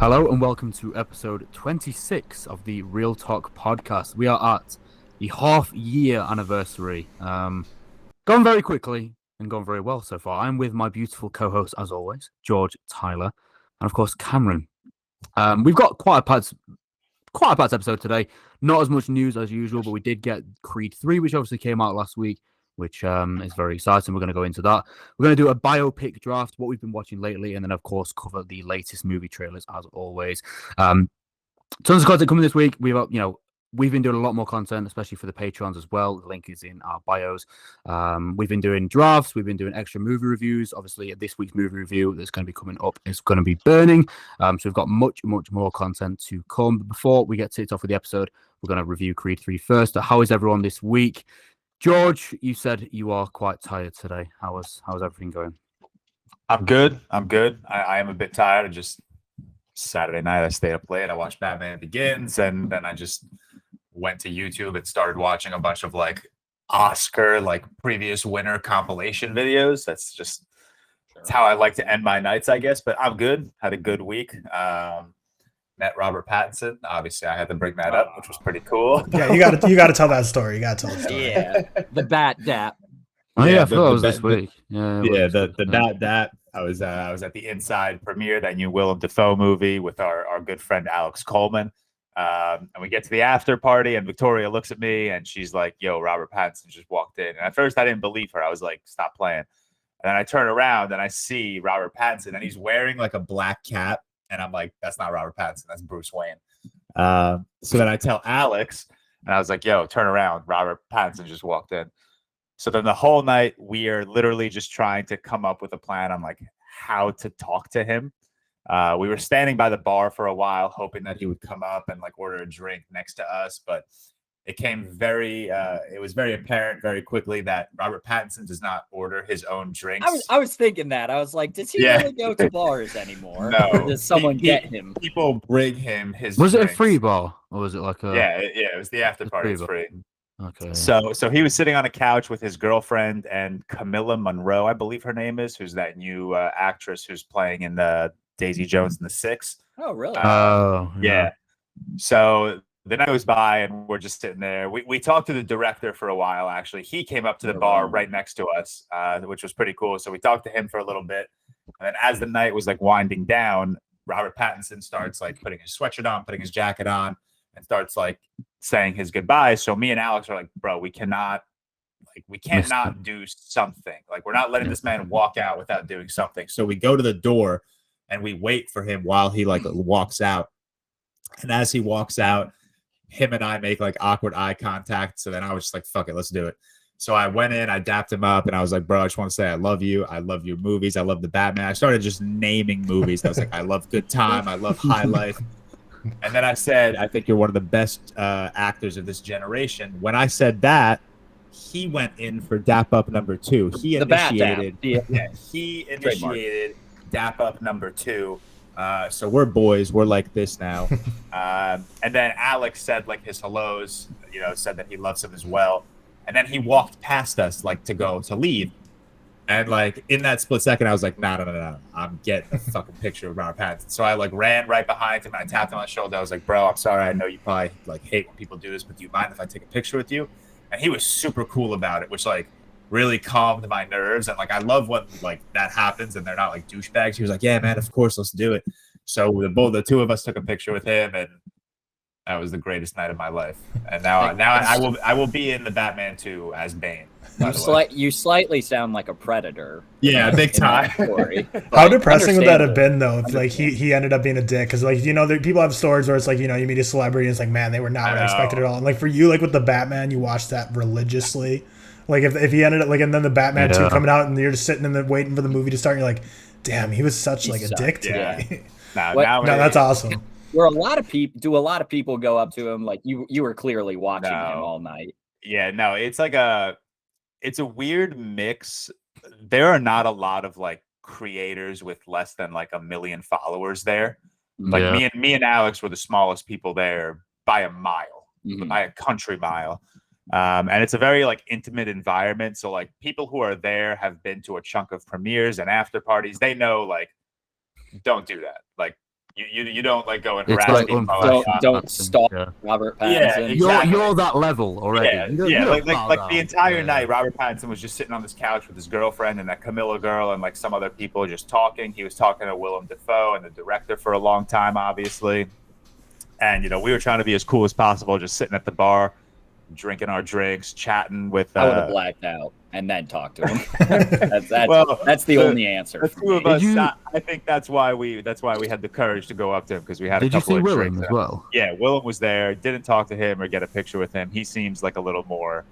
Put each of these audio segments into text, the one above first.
Hello and welcome to episode 26 of the ReelTok Podcast. We are at the half-year anniversary. Gone very quickly and gone very well so far. I'm with my beautiful co-host, as always, George, Tyler, and of course Cameron. We've got quite a packed episode today. Not as much news as usual, but we did get Creed 3, which obviously came out last week, which is very exciting. We're going to go into that. We're going to do a biopic draft, what we've been watching lately, and then, of course, cover the latest movie trailers, as always. Tons of content coming this week. We've been doing a lot more content, especially for the Patrons as well. The link is in our bios. We've been doing drafts. We've been doing extra movie reviews. Obviously, this week's movie review that's going to be coming up is going to be Burning. So we've got much more content to come. But before we get kicked off with the episode, we're going to review Creed 3 first. So how is everyone this week? George, you said you are quite tired today. How's everything going? I'm good. I am a bit tired. Just Saturday night, I stayed up late. I watched Batman Begins, and then I just went to YouTube and started watching a bunch of Oscar previous winner compilation videos. That's how I like to end my nights, I guess. But I'm good. Had a good week. Met Robert Pattinson. Obviously, I had to bring that up, which was pretty cool. Yeah, you got to tell that story. You got to tell the story. Yeah, the Bat Dap. Oh yeah, I thought it was this week. The That. I was at the Inside premiere, that new Willem Dafoe movie with our good friend Alex Coleman. And we get to the after party, and Victoria looks at me and she's like, "Yo, Robert Pattinson just walked in." And at first, I didn't believe her. I was like, "Stop playing." And then I turn around and I see Robert Pattinson, and he's wearing a black cap. And I'm like, "That's not Robert Pattinson. That's Bruce Wayne." So then I tell Alex, and I was like, "Yo, turn around. Robert Pattinson just walked in." So then the whole night, we are literally just trying to come up with a plan on how to talk to him. We were standing by the bar for a while, hoping that he would come up and order a drink next to us. But it was very apparent very quickly that Robert Pattinson does not order his own drinks. I was thinking that. I was like, does he really go to bars anymore? No. Or does someone get him? People bring him his Was drinks. it a free bar? Or was it like a... Yeah, it was the after party. It's free. Okay. So he was sitting on a couch with his girlfriend and Camilla Monroe, I believe her name is, who's that new actress who's playing in the Daisy Jones and the Six. Oh, really? Yeah. So the night goes by and we're just sitting there. We talked to the director for a while, actually. He came up to the bar right next to us, which was pretty cool. So we talked to him for a little bit. And then as the night was winding down, Robert Pattinson starts putting his sweatshirt on, putting his jacket on, and starts saying his goodbyes. So me and Alex are like, "Bro, we can't not do something. We're not letting this man walk out without doing something." So we go to the door and we wait for him while he walks out. And as he walks out, him and I make awkward eye contact. So then I was just like, "Fuck it, let's do it." So I went in, I dapped him up, and I was like, "Bro, I just want to say I love you. I love your movies. I love the Batman." I started just naming movies. I was like, "I love Good Time. I love High Life." And then I said, "I think you're one of the best actors of this generation." When I said that, he went in for Dap Up number 2. He initiated Dap Up number 2. So we're boys. We're like this now. And then Alex said his hellos, said that he loves him as well. And then he walked past us to leave. And in that split second, I was like, no. I'm getting a fucking picture of Robert Pattinson. So I ran right behind him and I tapped him on the shoulder. I was like, "Bro, I'm sorry. I know you probably hate when people do this, but do you mind if I take a picture with you?" And he was super cool about it, which really calmed my nerves. And I love when that happens and they're not douchebags. He was like, "Yeah, man, of course, let's do it." So the two of us took a picture with him, and that was the greatest night of my life. And now I will be in the Batman 2 as Bane. You slightly sound like a predator. Yeah, big time. How depressing would that have been though if he ended up being a dick? Because people have stories where it's you meet a celebrity and it's man, they were not what I expected at all. And for you, with the Batman, you watched that religiously. If he ended up and then the Batman 2 coming out and you're just sitting in there waiting for the movie to start, and you're like, "Damn, he was such a dick to me." No, that's awesome. Where a lot of people go up to him you were clearly watching him all night. Yeah, no, it's a weird mix. There are not a lot of creators with less than 1 million followers there. Me and Alex were the smallest people there by a mile, by a country mile. And it's a very intimate environment. So people who are there have been to a chunk of premieres and after parties. They know don't do that. You don't like go and It's harass like people. Don't stalk Robert Pattinson. exactly. You're that level already. Like the entire night, Robert Pattinson was just sitting on this couch with his girlfriend and that Camilla girl and like some other people just talking. He was talking to Willem Dafoe and the director for a long time, obviously. And we were trying to be as cool as possible, just sitting at the bar, drinking our drinks, chatting with. I would have blacked out and then talked to him. That's the only answer. The two of us. I think that's why we had the courage to go up to him, because we had. Did a couple you see of Willem drinks as well? Yeah, Willem was there. Didn't talk to him or get a picture with him. He seems like a little more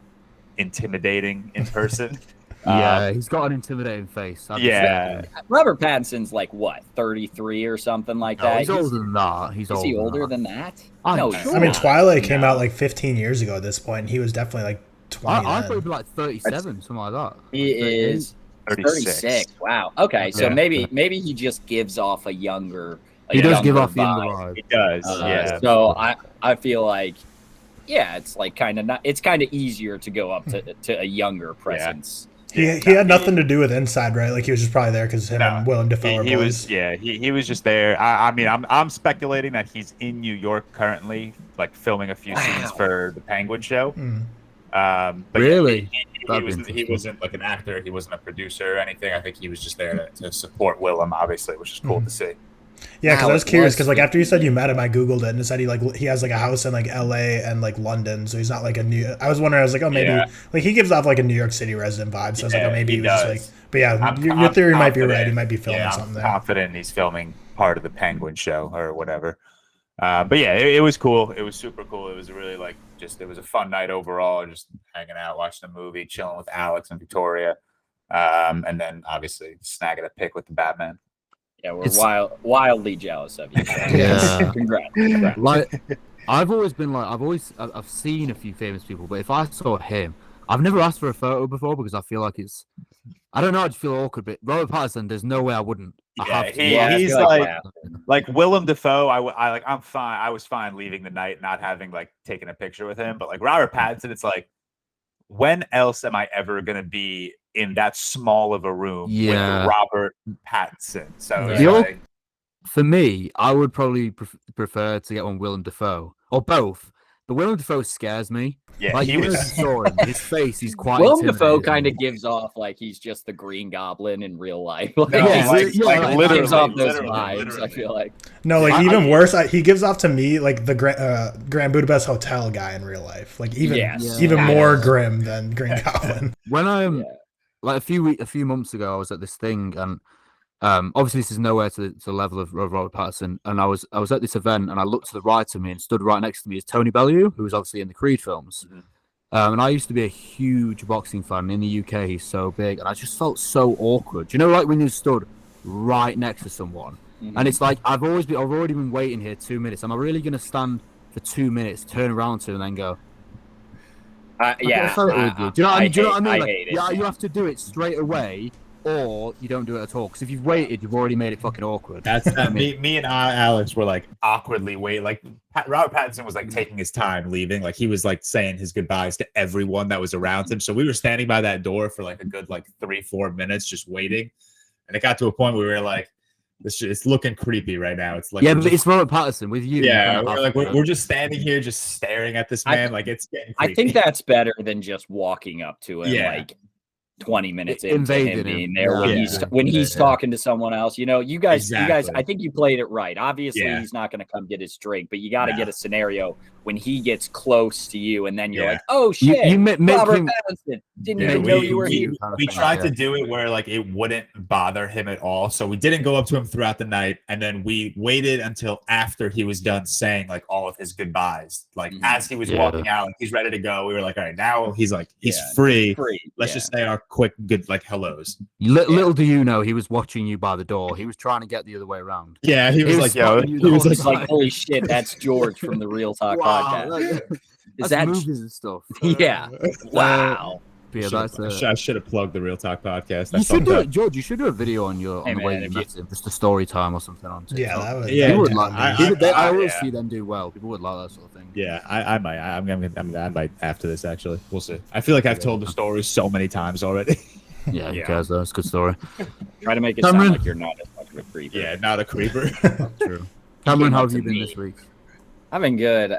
intimidating in person. Yeah, he's got an intimidating face. Robert Pattinson's like what, 33 or something like that? He's older than that. Is he older than that? No, I mean, Twilight came out like 15 years ago at this point, and he was definitely like 20. I thought he'd be like 37, something like that. He is 36. Wow. Okay, so maybe he just gives off a younger. He does give off the vibe. He does. Yeah. So I feel like, it's like kind of it's kind of easier to go up to a younger presence. He had nothing to do with Inside, right? Like he was just probably there because him and Willem Dafoe were boys. He was just there. I mean, I'm speculating that he's in New York currently, like filming a few scenes for the Penguin show. But really, he wasn't like an actor. He wasn't a producer or anything. I think he was just there to support Willem, obviously, which is cool to see. Yeah, because I was curious, because like after you said you met him, I googled it and it said he has like a house in like LA and like London, so he's not like I was wondering, I was like, oh, maybe like he gives off like a New York City resident vibe, so I was like, oh, maybe he was just like, but your theory might be right. He might be filming something there. I'm confident he's filming part of the Penguin show or whatever. But it was cool. It was super cool. It was really like it was a fun night overall. Just hanging out, watching a movie, chilling with Alex and Victoria, and then obviously snagging a pic with the Batman. Yeah, we're wildly jealous of you. Yeah. Congrats. Like, I've seen a few famous people, but if I saw him, I've never asked for a photo before because I feel like I don't know, I just feel awkward. But Robert Pattinson, there's no way I wouldn't. He's like Willem Dafoe. I'm fine. I was fine leaving the night, not having like taken a picture with him. But like Robert Pattinson, it's like, when else am I ever gonna be in that small of a room with Robert Pattinson? So for me, I would probably prefer to get one Willem Dafoe or both. But Willem Dafoe scares me. Yeah, like, his face, he's quite. Willem Dafoe kind of gives off like he's just the Green Goblin in real life. Literally gives off those vibes. I feel like even worse. He gives off to me like the Grand Budapest Hotel guy in real life. Like even more grim than Green Goblin. When like a few months ago, I was at this thing, and obviously this is nowhere to the level of Robert Pattinson, and I was at this event, and I looked to the right of me, and stood right next to me is Tony Bellew, who was obviously in the Creed films. And I used to be a huge boxing fan. In the UK, he's so big, and I just felt so awkward. Do you know, like when you stood right next to someone, and it's like I've already been waiting here 2 minutes. Am I really going to stand for 2 minutes, turn around to him, and then go? Do you know what I mean? Like, you have to do it straight away, or you don't do it at all. Because if you've waited, you've already made it fucking awkward. That's me and Alex were like awkwardly waiting. Like Robert Pattinson was like taking his time leaving. Like he was like saying his goodbyes to everyone that was around him. So we were standing by that door for like a good 3-4 minutes just waiting. And it got to a point where we were like, it's looking creepy right now. It's like but it's Robert Pattinson with you. Yeah, we're just standing here, just staring at this man. It's getting creepy. I think that's better than just walking up to him like 20 minutes into him being there when he's talking to someone else. You guys, I think you played it right. Obviously, he's not going to come get his drink, but you got to get a scenario when he gets close to you, and then you're like, "Oh shit, Robert Pattinson didn't even know you were here." We tried to do it where like it wouldn't bother him at all, so we didn't go up to him throughout the night, and then we waited until after he was done saying like all of his goodbyes. Like as he was walking out, like, he's ready to go. We were like, "All right, now he's free. Let's just say our quick good hellos." Little do you know, he was watching you by the door. He was trying to get the other way around. Yeah, he was like, "Holy shit, that's George from the ReelTok Podcast." Is that movies and stuff? Yeah. Wow. I should have plugged the ReelTok Podcast. You should do it, George. You should do a video on the way you met him, just a story time or something on TikTok. Yeah, that would. Yeah, I always see them do well. People would like that sort of thing. Yeah, I might. I might after this. Actually, we'll see. I feel like I've told the story so many times already. Yeah, who cares though? It's a good story. Try to make it sound like you're not as much of a creeper. Yeah, not a creeper. True. Cameron, how have you been this week? I've been good.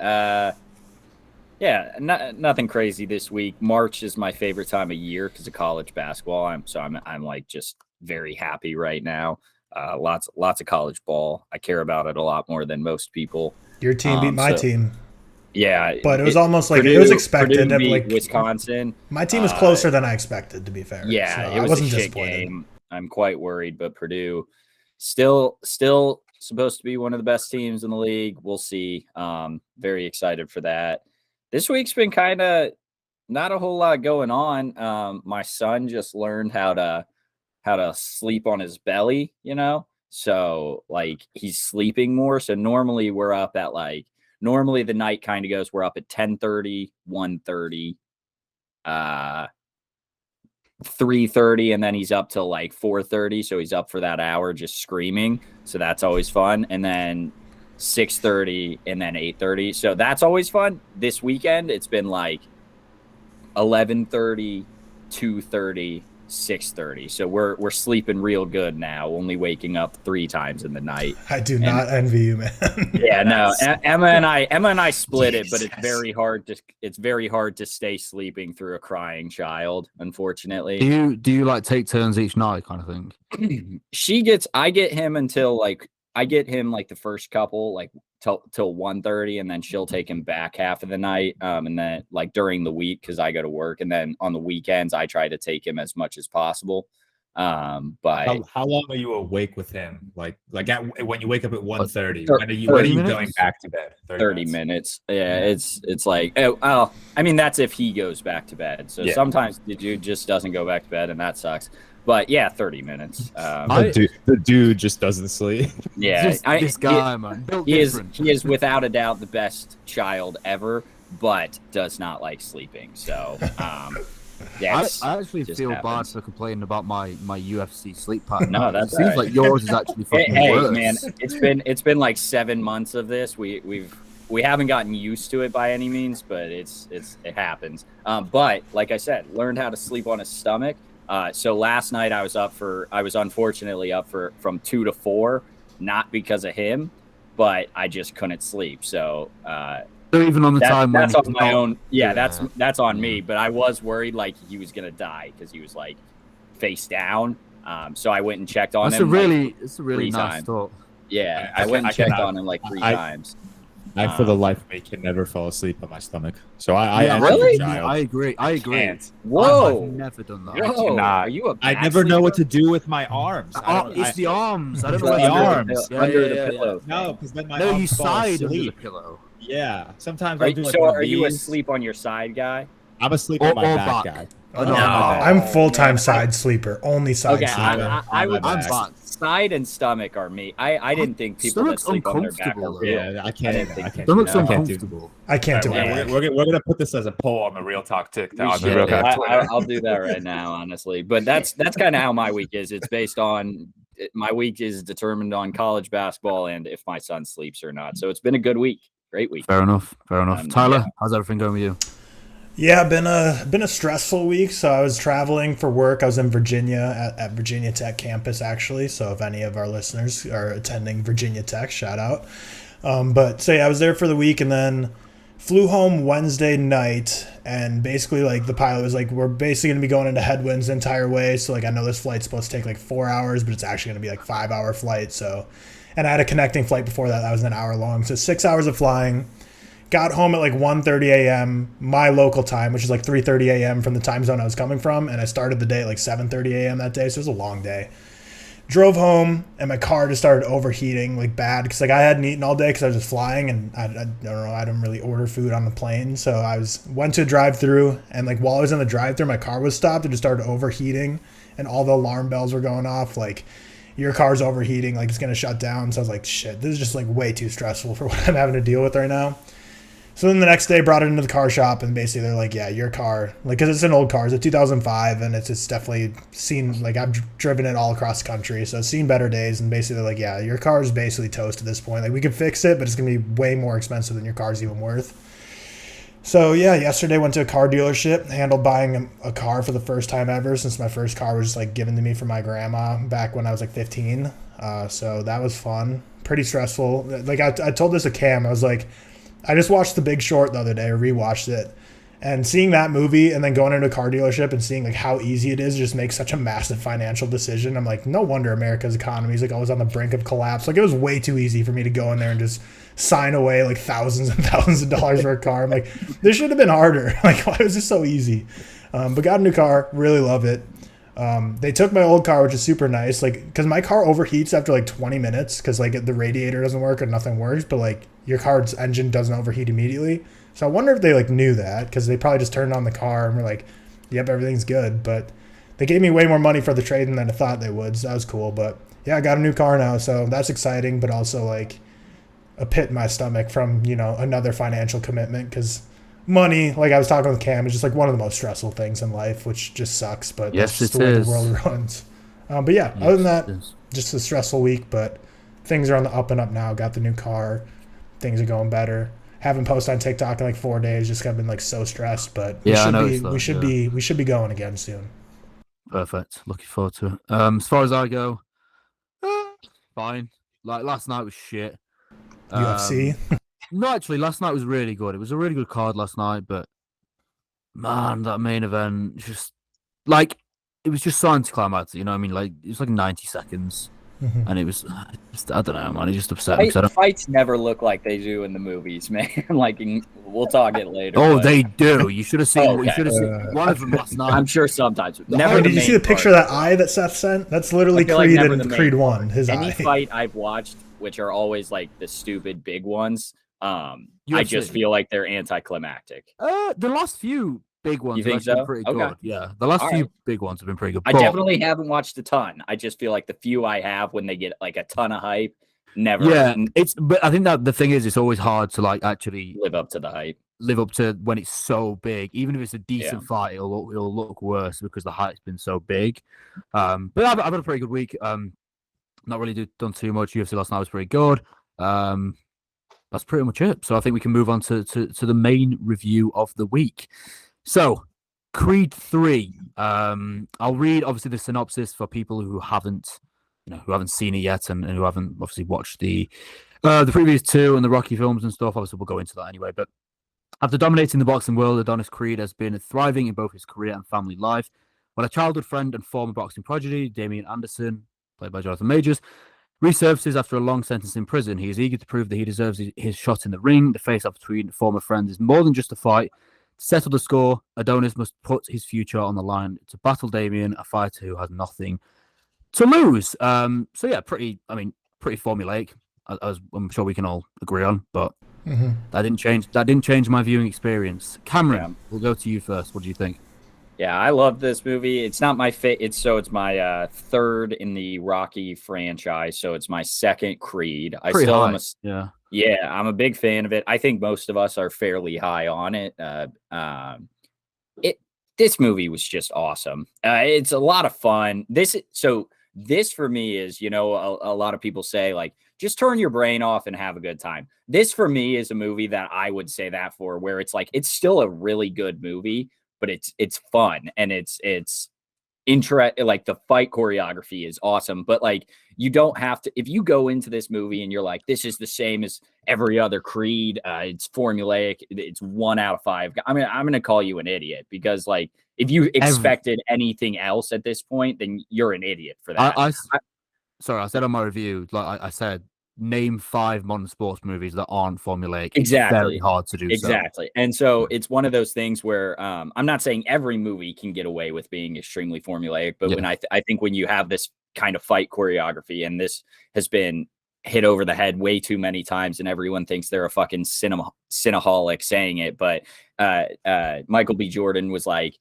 Nothing crazy this week. March is my favorite time of year because of college basketball. I'm like just very happy right now. Lots of college ball. I care about it a lot more than most people. Your team beat my team. Yeah, but it was almost like Purdue, it was expected. Purdue like Wisconsin. My team was closer than I expected, to be fair. Yeah, so it was I wasn't a shit disappointed. game. I'm quite worried, but Purdue still supposed to be one of the best teams in the league. We'll see. Very excited for that. This week's been kind of not a whole lot going on. My son just learned how to sleep on his belly, so like he's sleeping more. So normally we're up at normally the night kind of goes, we're up at 10:30, 1:30, 3:30, and then he's up till like 4:30. So he's up for that hour just screaming. So that's always fun. And then 6:30 and then 8:30. So that's always fun. This weekend, it's been like 11:30, 2:30, 6:30. So we're sleeping real good now, only waking up 3 times in the night. I do not envy you, man. Yeah, no. Emma and I split it, but it's very hard to stay sleeping through a crying child, unfortunately. Do you like take turns each night kind of thing? I get him the first couple like till 1:30, and then she'll take him back half of the night, and then like during the week because I go to work, and then on the weekends I try to take him as much as possible. But how long are you awake with him? Like when you wake up at 1:30, when are you going back to bed? 30 minutes. Yeah, it's like I mean that's if he goes back to bed. So sometimes the dude just doesn't go back to bed, and that sucks. But yeah, 30 minutes. The dude just doesn't sleep. Yeah, this guy, man. He is without a doubt the best child ever, but does not like sleeping. So, I actually feel bad for complaining about my UFC sleep pattern. No, that seems like yours is actually fucking worse. Man, it's been like 7 months of this. We haven't gotten used to it by any means, but it happens. But like I said, learned how to sleep on his stomach. So last night I was unfortunately up from 2 to 4, not because of him, but I just couldn't sleep. So even on the time that's on my own. Yeah, that's on me. But I was worried like he was gonna die because he was like face down. So I went and checked on him. It's a really nice thought. Yeah, I went and checked on him like 3 times. I, for the life of me, can never fall asleep on my stomach. So I really? I agree. Whoa! I've never done that. Whoa. Are you a bad I never know sleeper? what to do with my arms. It's the arms. I don't It's know the arms. Under the pillow. No, because then my No, arms you fall side under asleep. the pillow. Yeah, sometimes Are you asleep on your side guy? I'm asleep on my back back guy. Oh, No. I'm full-time side sleeper, only side Okay, sleeper. I would I'm back. side and stomach are me. I didn't think people that Stomach's sleep on their back are uncomfortable, real. Yeah, I can't. Stomach's I can't do. uncomfortable. I can't do Alright, it. we're gonna put this as a poll on the ReelTok TikTok. On the Shit, ReelTok Twitter. I'll do that right now, honestly. But that's kind of how my week is. It's based on my week is determined on college basketball and if my son sleeps or not. So it's been a good week. Great week. Fair enough. Tyler, yeah. how's everything going with you? Yeah, been a stressful week. So I was traveling for work. I was in Virginia at Virginia Tech campus, actually. So if any of our listeners are attending Virginia Tech, shout out. I was there for the week and then flew home Wednesday night. And basically, like, the pilot was like, we're basically going to be going into headwinds the entire way. So, like, I know this flight's supposed to take like 4 hours, but it's actually going to be like 5-hour flight. So, and I had a connecting flight before that. That was an hour long. So 6 hours of flying. Got home at like 1:30 a.m. my local time, which is like 3:30 a.m. from the time zone I was coming from, and I started the day at like 7:30 a.m. that day, so it was a long day. Drove home, and my car just started overheating like bad because like I hadn't eaten all day because I was just flying, and I don't know, I didn't really order food on the plane, so went to a drive-through, and like while I was in the drive-through, my car was stopped. It just started overheating, and all the alarm bells were going off like, your car's overheating, like it's gonna shut down. So I was like, shit, this is just like way too stressful for what I'm having to deal with right now. So then the next day, brought it into the car shop, and basically they're like, yeah, your car, like, because it's an old car, it's a 2005, and it's definitely seen, like, I've driven it all across the country, so it's seen better days, and basically they're like, yeah, your car is basically toast at this point. Like, we can fix it, but it's going to be way more expensive than your car's even worth. So yeah, yesterday went to a car dealership, handled buying a car for the first time ever since my first car was like given to me from my grandma back when I was like 15. So that was fun. Pretty stressful. Like I told this to Cam, I was like, I just watched The Big Short the other day, or rewatched it. And seeing that movie and then going into a car dealership and seeing like how easy it is to just make such a massive financial decision. I'm like, no wonder America's economy is like always on the brink of collapse. Like it was way too easy for me to go in there and just sign away like thousands and thousands of dollars for a car. I'm like, this should have been harder. Like, why was this so easy? But got a new car, really love it. They took my old car, which is super nice. Like, because my car overheats after like 20 minutes because like the radiator doesn't work or nothing works. But like your car's engine doesn't overheat immediately. So I wonder if they like knew that because they probably just turned on the car and were like, yep, everything's good. But they gave me way more money for the trade-in than I thought they would. So that was cool. But yeah, I got a new car now. So that's exciting, but also like a pit in my stomach from, you know, another financial commitment because money, like I was talking with Cam, is just like one of the most stressful things in life, which just sucks. But yes, that's just the way the world runs. But yeah, other than that, just a stressful week, but things are on the up and up now. Got the new car. Things are going better. Haven't posted on TikTok in like 4 days. Just got been like so stressed, but we should be going again soon. Perfect. Looking forward to it. As far as I go, fine. Like last night was shit. UFC. No, actually, last night was really good. It was a really good card last night, but man, that main event just like it was just so anticlimactic. You know what I mean? Like it was like 90 seconds. And it was, I don't know, man. It just upset me. Fights never look like they do in the movies, man. Like, we'll talk it later. Oh, but they do. You should have seen. Okay. You should have seen one of them last night. I'm sure sometimes. Never. Did you see the picture of that eye that Seth sent? That's literally Creed and Creed 1. His any eye. fight I've watched, which are always like the stupid big ones, I just feel like they're anticlimactic. The last few big ones have been pretty good. Yeah, the last few big ones have been pretty good. I definitely haven't watched a ton. I just feel like the few I have, when they get like a ton of hype, never. Yeah, but I think that the thing is, it's always hard to like actually live up to the hype. Live up to when it's so big. Even if it's a decent fight, it'll look worse because the hype's been so big. But I've had a pretty good week. Not really done too much. UFC last night was pretty good. That's pretty much it. So I think we can move on to the main review of the week. So, Creed 3. I'll read obviously the synopsis for people who haven't seen it yet and who haven't obviously watched the previous two and the Rocky films and stuff. Obviously, we'll go into that anyway. But after dominating the boxing world, Adonis Creed has been thriving in both his career and family life. When a childhood friend and former boxing prodigy, Damian Anderson, played by Jonathan Majors, resurfaces after a long sentence in prison, he is eager to prove that he deserves his shot in the ring. The face-off between former friends is more than just a fight. To settle the score, Adonis must put his future on the line to battle Damian, a fighter who has nothing to lose. So yeah, pretty formulaic, as I'm sure we can all agree on. But that didn't change my viewing experience. Cameron, we'll go to you first. What do you think? Yeah, I love this movie. It's not my it's my third in the Rocky franchise, so it's my second Creed. I'm a big fan of it. I think most of us are fairly high on it. This movie was just awesome. It's a lot of fun. This for me is, you know, a lot of people say like, just turn your brain off and have a good time. This for me is a movie that I would say that for, where it's like, it's still a really good movie, but it's fun and it's like the fight choreography is awesome, but like you don't have to, if you go into this movie and you're like, this is the same as every other Creed, it's formulaic, it's 1 out of 5. I'm going to call you an idiot, because like, if you expected anything else at this point, then you're an idiot for that. I said on my review, like I said, name 5 modern sports movies that aren't formulaic. Exactly. It's very hard to do. Exactly. And so it's one of those things where I'm not saying every movie can get away with being extremely formulaic, but when I think when you have this kind of fight choreography, and this has been hit over the head way too many times, and everyone thinks they're a fucking cinemaholic saying it, but Michael B. Jordan was like,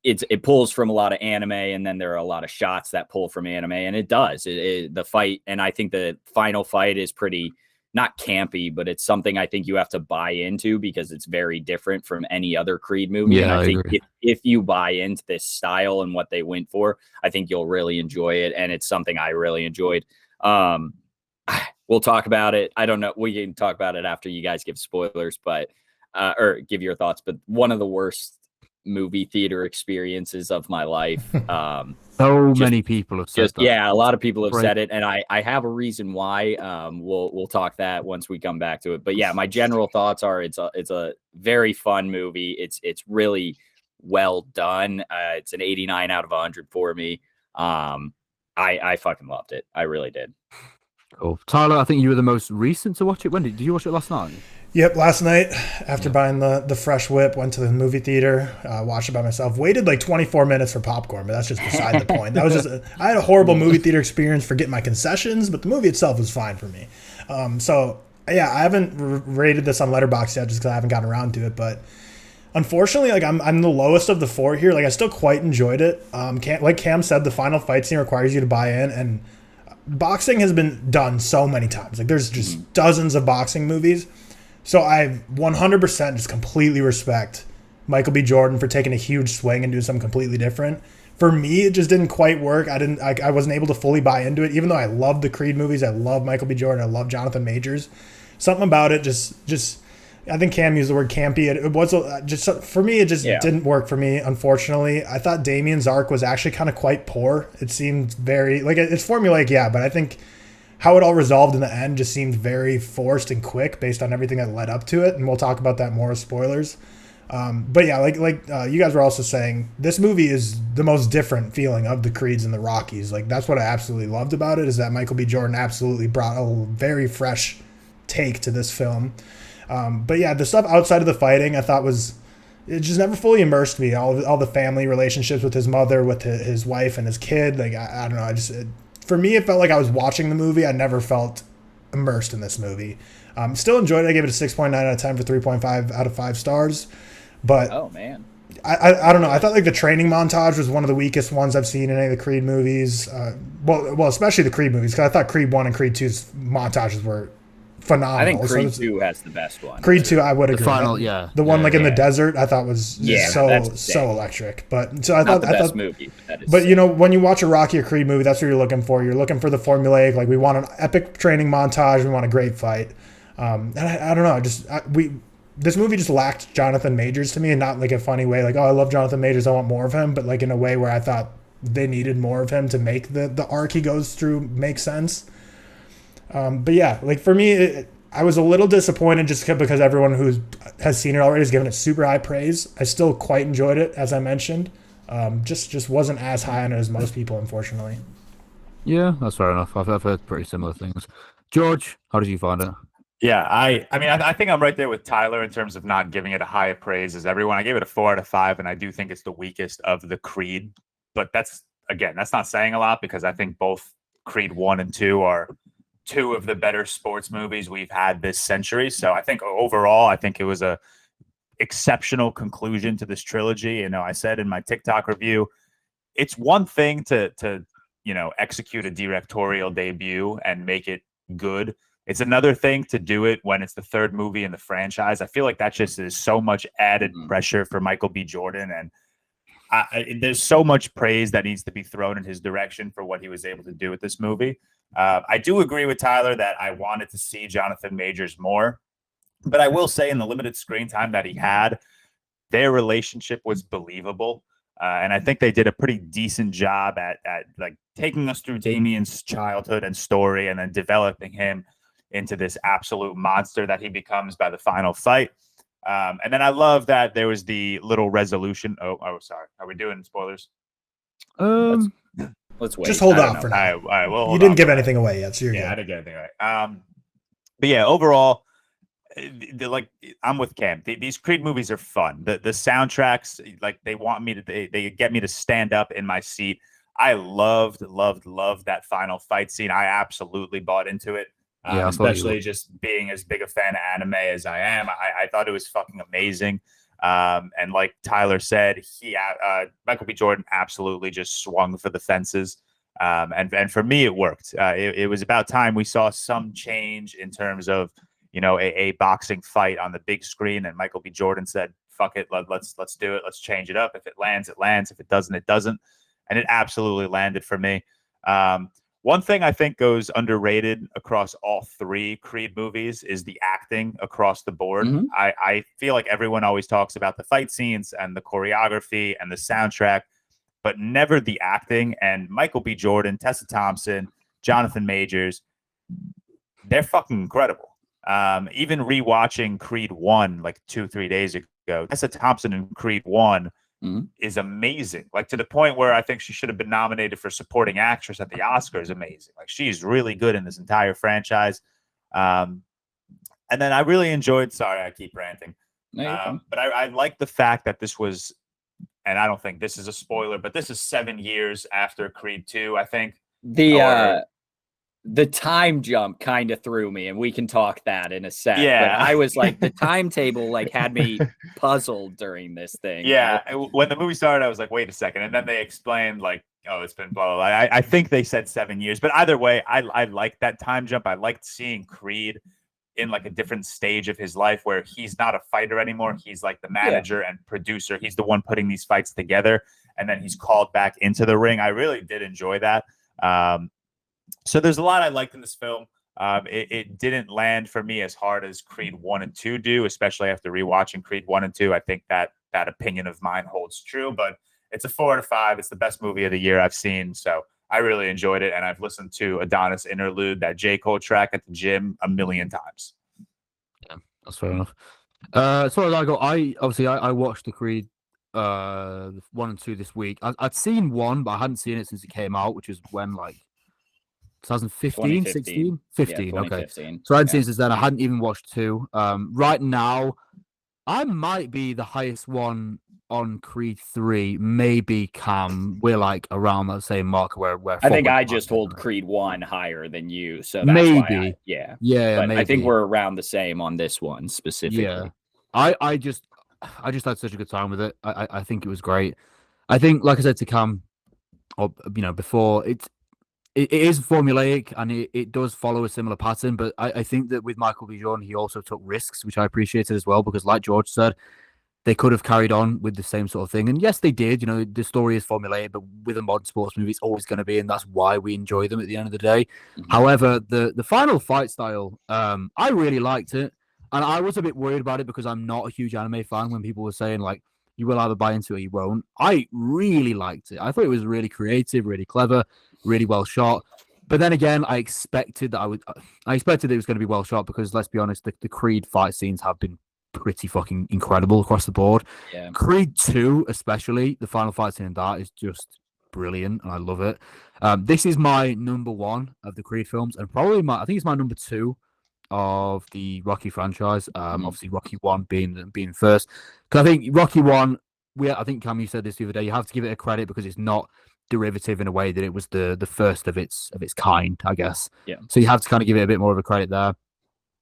it pulls from a lot of anime, and then there are a lot of shots that pull from anime, and it does the fight. And I think the final fight is pretty, not campy, but it's something I think you have to buy into, because it's very different from any other Creed movie. Yeah, and I think agree. if you buy into this style and what they went for, I think you'll really enjoy it. And it's something I really enjoyed. We'll talk about it. I don't know. We can talk about it after you guys give spoilers, but or give your thoughts, but one of the worst movie theater experiences of my life. Many people have said that. Yeah, a lot of people have said it, and I have a reason why. We'll talk that once we come back to it. But yeah, my general thoughts are it's a very fun movie. It's really well done. It's an 89 out of 100 for me. I fucking loved it. I really did. Cool. Tyler, I think you were the most recent to watch it. When did you watch it last night? Yep, last night after buying the fresh whip, went to the movie theater, watched it by myself. Waited like 24 minutes for popcorn, but that's just beside the point. That was I had a horrible movie theater experience for getting my concessions, but the movie itself was fine for me. So yeah, I haven't rated this on Letterboxd yet just because I haven't gotten around to it, but unfortunately, like I'm the lowest of the four here. Like I still quite enjoyed it. Like Cam said, the final fight scene requires you to buy in, and boxing has been done so many times. Like there's just dozens of boxing movies. So I 100% just completely respect Michael B. Jordan for taking a huge swing and doing something completely different. For me, it just didn't quite work. I wasn't able to fully buy into it, even though I love the Creed movies. I love Michael B. Jordan. I love Jonathan Majors. Something about it just I think Cam used the word campy. It was just for me. It just didn't work for me. Unfortunately, I thought Damien's arc was actually kind of quite poor. It seemed very like it's formulaic, but I think how it all resolved in the end just seemed very forced and quick based on everything that led up to it. And we'll talk about that more as spoilers. But yeah, like you guys were also saying, this movie is the most different feeling of the Creeds and the Rockies. Like that's what I absolutely loved about it, is that Michael B. Jordan absolutely brought a very fresh take to this film. But yeah, the stuff outside of the fighting I thought it just never fully immersed me. All the family relationships with his mother, with his wife and his kid. Like I don't know, for me, it felt like I was watching the movie. I never felt immersed in this movie. Still enjoyed it. I gave it a 6.9 out of 10 for 3.5 out of 5 stars. But oh man, I don't know. I thought like the training montage was one of the weakest ones I've seen in any of the Creed movies. Well, especially the Creed movies, because I thought Creed 1 and Creed 2's montages were phenomenal. I think Creed 2 has the best one. Creed 2, I would agree. The final, the one in the desert, I thought was so electric. But so I thought the best movie. But you know, when you watch a Rocky or Creed movie, that's what you're looking for. You're looking for the formulaic. Like we want an epic training montage. We want a great fight. And I don't know. This movie just lacked Jonathan Majors to me, and not like a funny way. Like, oh, I love Jonathan Majors, I want more of him. But like in a way where I thought they needed more of him to make the arc he goes through make sense. But yeah, like for me, I was a little disappointed just because everyone who has seen it already has given it super high praise. I still quite enjoyed it, as I mentioned. Just wasn't as high on it as most people, unfortunately. Yeah, that's fair enough. I've heard pretty similar things. George, how did you find it? Yeah, I think I'm right there with Tyler in terms of not giving it a high praise as everyone. I gave it a 4 out of 5, and I do think it's the weakest of the Creed. But that's not saying a lot, because I think both Creed 1 and 2 are two of the better sports movies we've had this century. So I think overall, I think it was a exceptional conclusion to this trilogy. You know, I said in my TikTok review, it's one thing to execute a directorial debut and make it good. It's another thing to do it when it's the third movie in the franchise. I feel like that just is so much added pressure for Michael B. Jordan. And there's so much praise that needs to be thrown in his direction for what he was able to do with this movie. I do agree with Tyler that I wanted to see Jonathan Majors more. But I will say, in the limited screen time that he had, their relationship was believable. And I think they did a pretty decent job at like taking us through Damien's childhood and story, and then developing him into this absolute monster that he becomes by the final fight. And then I love that there was the little resolution. Oh, sorry. Are we doing spoilers? Let's wait. Just hold off for now. All right, well, you didn't give anything away yet, so you're good. I didn't get anything away. But yeah, overall, I'm with Cam. These Creed movies are fun. The soundtracks, like they get me to stand up in my seat. I loved that final fight scene. I absolutely bought into it. Especially just being as big a fan of anime as I am. I thought it was fucking amazing. And like Tyler said, Michael B. Jordan absolutely just swung for the fences. And for me, it worked. It was about time we saw some change in terms of, a boxing fight on the big screen. And Michael B. Jordan said, fuck it, let's do it. Let's change it up. If it lands, it lands. If it doesn't, it doesn't. And it absolutely landed for me. One thing I think goes underrated across all 3 Creed movies is the acting across the board. Mhm. I feel like everyone always talks about the fight scenes and the choreography and the soundtrack, but never the acting. And Michael B. Jordan, Tessa Thompson, Jonathan Majors, they're fucking incredible. Even rewatching Creed 1 like 2-3 days ago, Tessa Thompson in Creed 1 is amazing. Like to the point where I think she should have been nominated for supporting actress at the Oscars. Amazing. Like she's really good in this entire franchise. And then I really enjoyed, sorry, I keep ranting. No, but I like the fact that this was, and I don't think this is a spoiler, but this is 7 years after Creed 2, I think. The time jump kind of threw me, and we can talk that in a sec. Yeah. But I was like, the timetable like had me puzzled during this thing. Yeah. When the movie started, I was like, wait a second. And then they explained like, oh, it's been blah, blah, blah. I think they said 7 years, but either way, I liked that time jump. I liked seeing Creed in like a different stage of his life where he's not a fighter anymore. He's like the manager and producer. He's the one putting these fights together. And then he's called back into the ring. I really did enjoy that. So there's a lot I liked in this film. It didn't land for me as hard as Creed 1 and 2 do, especially after rewatching Creed 1 and 2. I think that opinion of mine holds true, but it's a 4 out of 5. It's the best movie of the year I've seen. So I really enjoyed it. And I've listened to Adonis Interlude, that J. Cole track at the gym, a million times. Yeah, that's fair enough. As far as I go, I watched the Creed 1 and 2 this week. I'd seen 1, but I hadn't seen it since it came out, which was when like 2015, 16? 15, yeah, okay. So I hadn't seen it since then. I hadn't even watched 2. Right now, I might be the highest one on Creed 3. Maybe Cam, we're like around that same mark where I think I just hold Creed 1 higher than you. So that's maybe. Yeah, but maybe. I think we're around the same on this one specifically. Yeah. I just had such a good time with it. I think it was great. I think, like I said to Cam, or before, it is formulaic and it does follow a similar pattern, but I think that with Michael B. Jordan, he also took risks, which I appreciated as well, because like George said, they could have carried on with the same sort of thing. And yes, they did. The story is formulaic, but with a modern sports movie, it's always going to be, and that's why we enjoy them at the end of the day. Mm-hmm. However, the final fight style, I really liked it. And I was a bit worried about it because I'm not a huge anime fan when people were saying, like, you will either buy into it or you won't. I really liked it. I thought it was really creative, really clever, really well shot. But then again, I expected it was going to be well shot because, let's be honest, the Creed fight scenes have been pretty fucking incredible across the board. Yeah. Creed 2, especially, the final fight scene in that is just brilliant, and I love it. This is my number 1 of the Creed films, and probably I think it's my number 2 of the Rocky franchise. Obviously Rocky 1 being first, because I think Rocky 1, I think Cam, you said this the other day, you have to give it a credit because it's not derivative in a way that it was the first of its kind, I guess. Yeah. So you have to kind of give it a bit more of a credit there.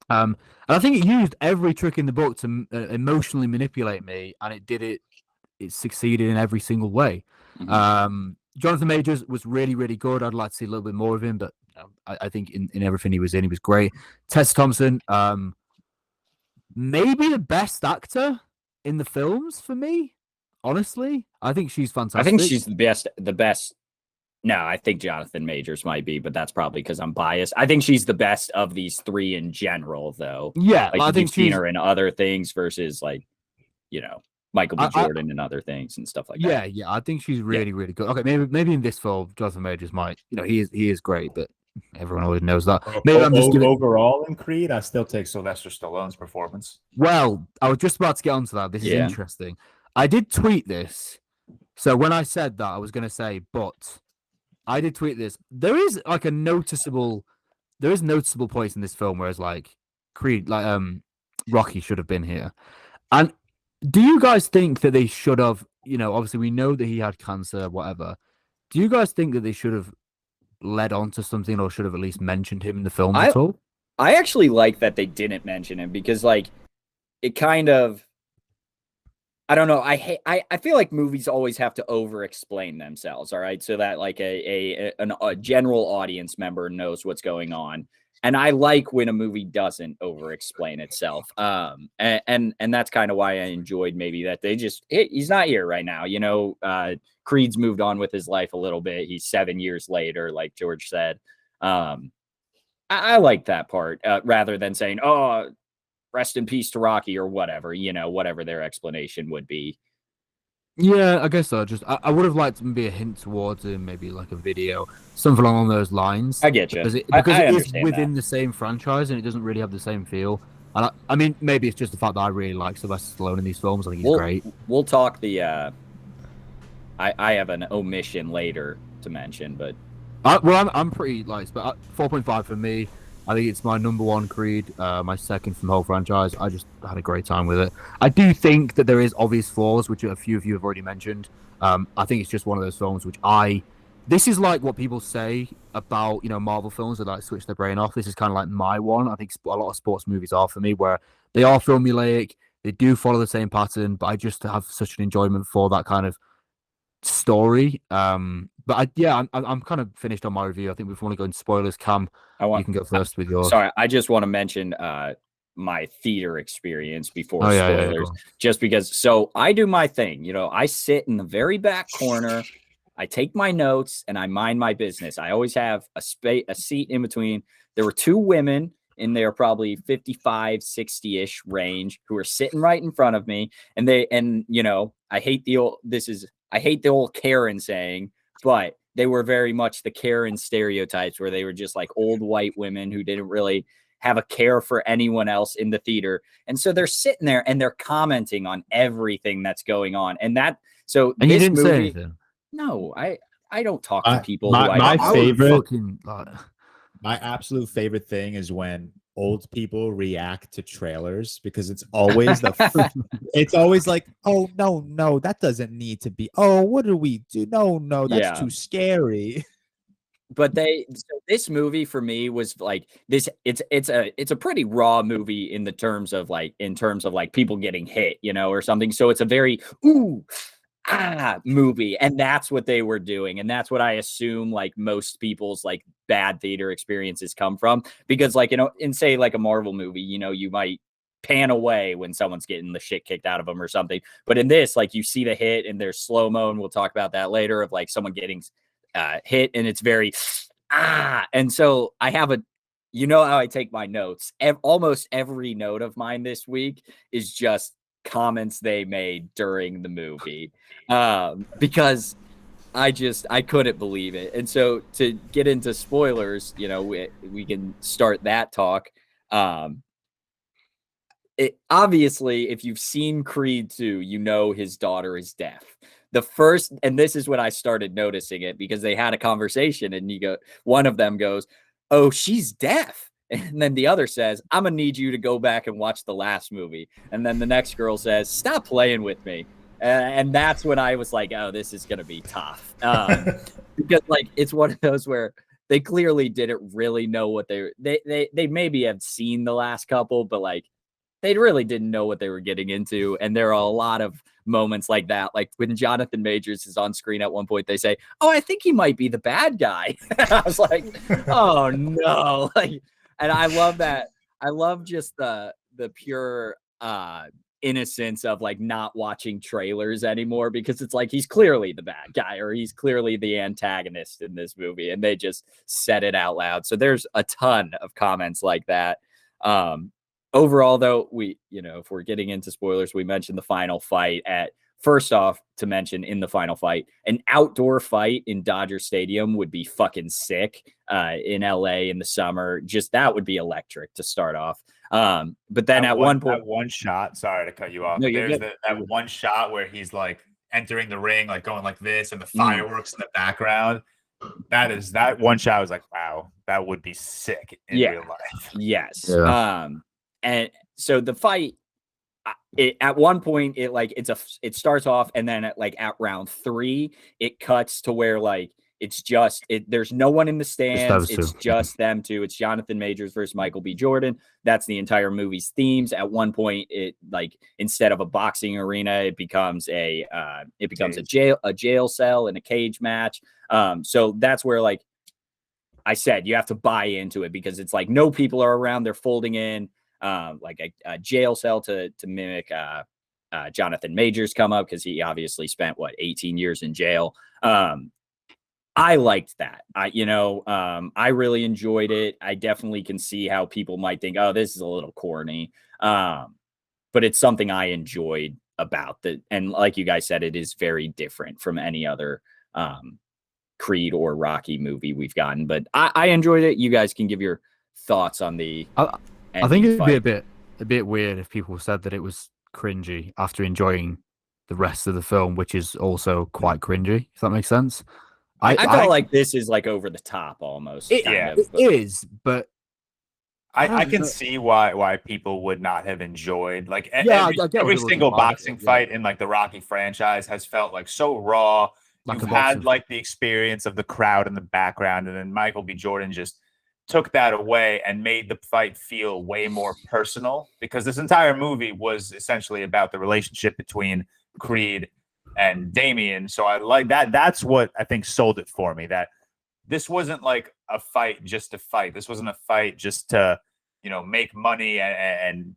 And I think it used every trick in the book to emotionally manipulate me, and it succeeded in every single way. Mm-hmm. Jonathan Majors was really, really good. I'd like to see a little bit more of him, but I think in everything he was in, he was great. Tessa Thompson, maybe the best actor in the films for me. Honestly, I think she's fantastic. I think she's the best. No, I think Jonathan Majors might be, but that's probably because I'm biased. I think she's the best of these 3 in general, though. Yeah, like I think you've seen her in other things versus like, Michael B. Jordan and other things and stuff like that. Yeah, I think she's really, really good. Okay, maybe in this film, Jonathan Majors might, he is great, but everyone always knows that. Maybe I'm just overall in Creed, I still take Sylvester Stallone's performance. Well, I was just about to get onto that. This is interesting. I did tweet this. So when I said that, I was going to say, but I did tweet this. There is like noticeable points in this film where it's like Creed, like Rocky should have been here. And do you guys think that they should have, obviously we know that he had cancer, whatever. Do you guys think that they should have led on to something or should have at least mentioned him in the film at all? I actually like that they didn't mention him because like it kind of, I don't know. I feel like movies always have to over-explain themselves, all right? So that like a general audience member knows what's going on. And I like when a movie doesn't over-explain itself. And that's kind of why I enjoyed maybe that they he's not here right now. Creed's moved on with his life a little bit. He's 7 years later, like George said. I like that part rather than saying, oh, rest in peace to Rocky or whatever, whatever their explanation would be. Yeah, I guess so. Just I would have liked maybe a hint towards him, maybe like a video, something along those lines. I get you. Because it is within the same franchise and it doesn't really have the same feel. And I mean, maybe it's just the fact that I really like Sylvester Stallone in these films. I think he's great. We'll talk I have an omission later to mention, but I'm pretty but 4.5 for me. I think it's my number one Creed, my second from the whole franchise. I just had a great time with it. I do think that there is obvious flaws, which a few of you have already mentioned. I think it's just one of those films which this is like what people say about, Marvel films that like switch their brain off. This is kind of like my one. I think a lot of sports movies are for me, where they are formulaic. They do follow the same pattern, but I just have such an enjoyment for that kind of story. I'm kind of finished on my review. I think we want to go into spoilers. Cam, you can go first with yours. Sorry, I just want to mention my theater experience before spoilers, just because. So I do my thing. I sit in the very back corner. I take my notes and I mind my business. I always have a seat in between. There were two women in their probably 55, 60-ish range who were sitting right in front of me. And I hate the old Karen saying, but they were very much the Karen stereotypes where they were just like old white women who didn't really have a care for anyone else in the theater. And so they're sitting there and they're commenting on everything that's going on. And you didn't say anything. No, I don't talk to people. My absolute favorite thing is when old people react to trailers, because it's always it's always like, oh no, that doesn't need to be. Oh, what do we do? No, that's too scary. But this movie for me was like this. It's a pretty raw movie in terms of people getting hit, or something. So it's a very movie, and that's what they were doing, and that's what I assume like most people's like bad theater experiences come from, because in say like a Marvel movie, you might pan away when someone's getting the shit kicked out of them or something, but in this, like, you see the hit and there's slow-mo, and we'll talk about that later, of like someone getting hit, and it's very and so I have how I take my notes. Almost every note of mine this week is just comments they made during the movie, because I couldn't believe it. And so to get into spoilers, we can start that talk. Obviously, if you've seen Creed 2, his daughter is deaf. And this is when I started noticing it, because they had a conversation and one of them goes, "Oh, she's deaf." And then the other says, "I'm going to need you to go back and watch the last movie." And then the next girl says, "Stop playing with me." And that's when I was like, oh, this is going to be tough. Because like, it's one of those where they clearly didn't really know what they maybe have seen the last couple, but like, they really didn't know what they were getting into. And there are a lot of moments like that. Like when Jonathan Majors is on screen at one point, they say, "Oh, I think he might be the bad guy." I was like, oh no. And I love that. I love just the pure innocence of like not watching trailers anymore, because it's like he's clearly the bad guy or he's clearly the antagonist in this movie, and they just said it out loud. So there's a ton of comments like that. Overall, though, if we're getting into spoilers, we mentioned the final fight first off, to mention in the final fight, an outdoor fight in Dodger Stadium would be fucking sick in LA in the summer. Just that would be electric to start off. But then at one point, that one shot, sorry to cut you off. No, there's that one shot where he's like entering the ring, like going like this, and the fireworks in the background. That one shot was like, wow, that would be sick in real life. Yes. Yeah. And so the fight, at one point, it starts off, and then at round 3, it cuts to where like there's no one in the stands. It's just them two. It's Jonathan Majors versus Michael B. Jordan. That's the entire movie's themes. At one point, it like instead of a boxing arena, it becomes a jail cell and a cage match. So that's where, like I said, you have to buy into it, because it's like no people are around. They're folding in like a jail cell to mimic Jonathan Majors come up, because he obviously spent 18 years in jail. I liked that. I really enjoyed it. I definitely can see how people might think, oh, this is a little corny. But it's something I enjoyed about that. And like you guys said, it is very different from any other Creed or Rocky movie we've gotten. But I enjoyed it. You guys can give your thoughts on the. I think it'd be a bit weird if people said that it was cringy after enjoying the rest of the film, which is also quite cringy. If that makes sense. I felt like this is like over the top almost. It is, but I can see why people would not have enjoyed like every single boxing fight in like the Rocky franchise has felt like so raw. Like you've had like the experience of the crowd in the background, and then Michael B. Jordan just took that away and made the fight feel way more personal, because this entire movie was essentially about the relationship between Creed and Damien. So I like that. That's what I think sold it for me, that this wasn't like a fight just to fight. This wasn't a fight just to, make money and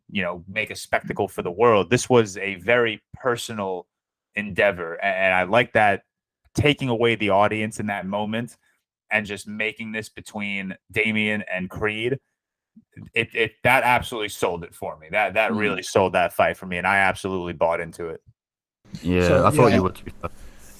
make a spectacle for the world. This was a very personal endeavor. And I like that, taking away the audience in that moment and just making this between Damien and Creed. That absolutely sold it for me. That really sold that fight for me. And I absolutely bought into it. Yeah, I thought you would.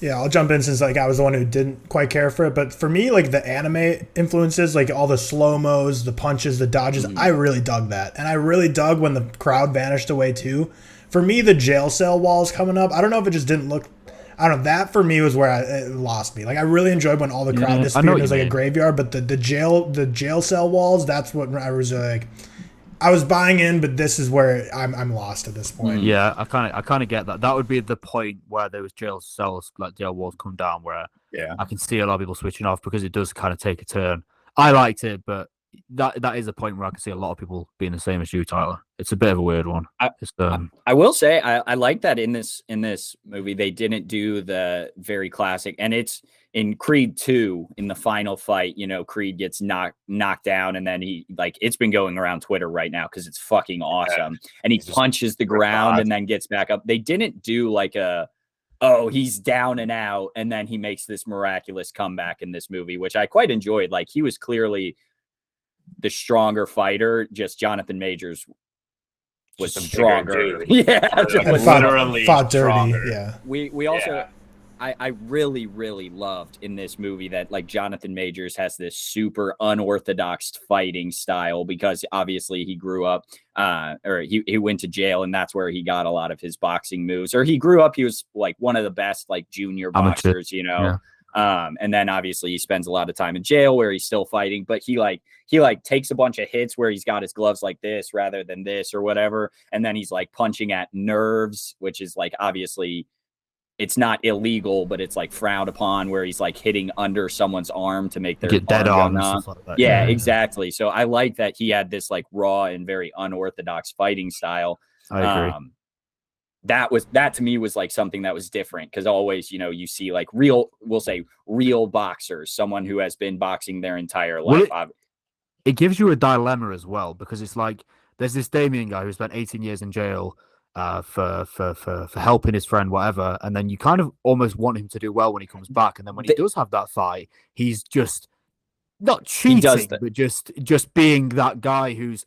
Yeah, I'll jump in since like I was the one who didn't quite care for it. But for me, like the anime influences, like all the slow-mos, the punches, the dodges, I really dug that. And I really dug when the crowd vanished away too. For me, the jail cell walls coming up, I don't know if it just didn't look, I don't know, that for me was where it lost me. Like I really enjoyed when all the crowd disappeared. It was like a graveyard, but the jail cell walls, that's what I was like, I was buying in, but this is where I'm lost at this point. Yeah, I kind of get that. That would be the point where there was jail cells, like jail walls come down, where I can see a lot of people switching off, because it does kind of take a turn. I liked it, but that is a point where I can see a lot of people being the same as you, Tyler. It's a bit of a weird one. I will say I like that in this movie they didn't do the very classic, and it's in Creed 2 in the final fight. Creed gets knocked down, and then he it's been going around Twitter right now because it's fucking awesome, and he punches the ground and then gets back up. They didn't do like he's down and out, and then he makes this miraculous comeback in this movie, which I quite enjoyed. Like he was clearly the stronger fighter, just Jonathan Majors was stronger. Literally fought dirty. Yeah. We also I really, really loved in this movie that like Jonathan Majors has this super unorthodox fighting style, because obviously he grew up or he went to jail, and that's where he got a lot of his boxing moves. Or he grew up, he was like one of the best like junior boxers, and then obviously he spends a lot of time in jail where he's still fighting, but he takes a bunch of hits where he's got his gloves like this rather than this or whatever, and then he's like punching at nerves, which is like obviously it's not illegal, but it's like frowned upon, where he's like hitting under someone's arm to make their get dead arm and stuff like that. Yeah, exactly. So I like that he had this like raw and very unorthodox fighting style. I agree. That to me was like something that was different, because always, you see like real boxers, someone who has been boxing their entire life. It gives you a dilemma as well, because it's like there's this Damien guy who spent 18 years in jail for helping his friend, whatever, and then you kind of almost want him to do well when he comes back, and then when he does have that fight, he's just not cheating, but just being that guy who's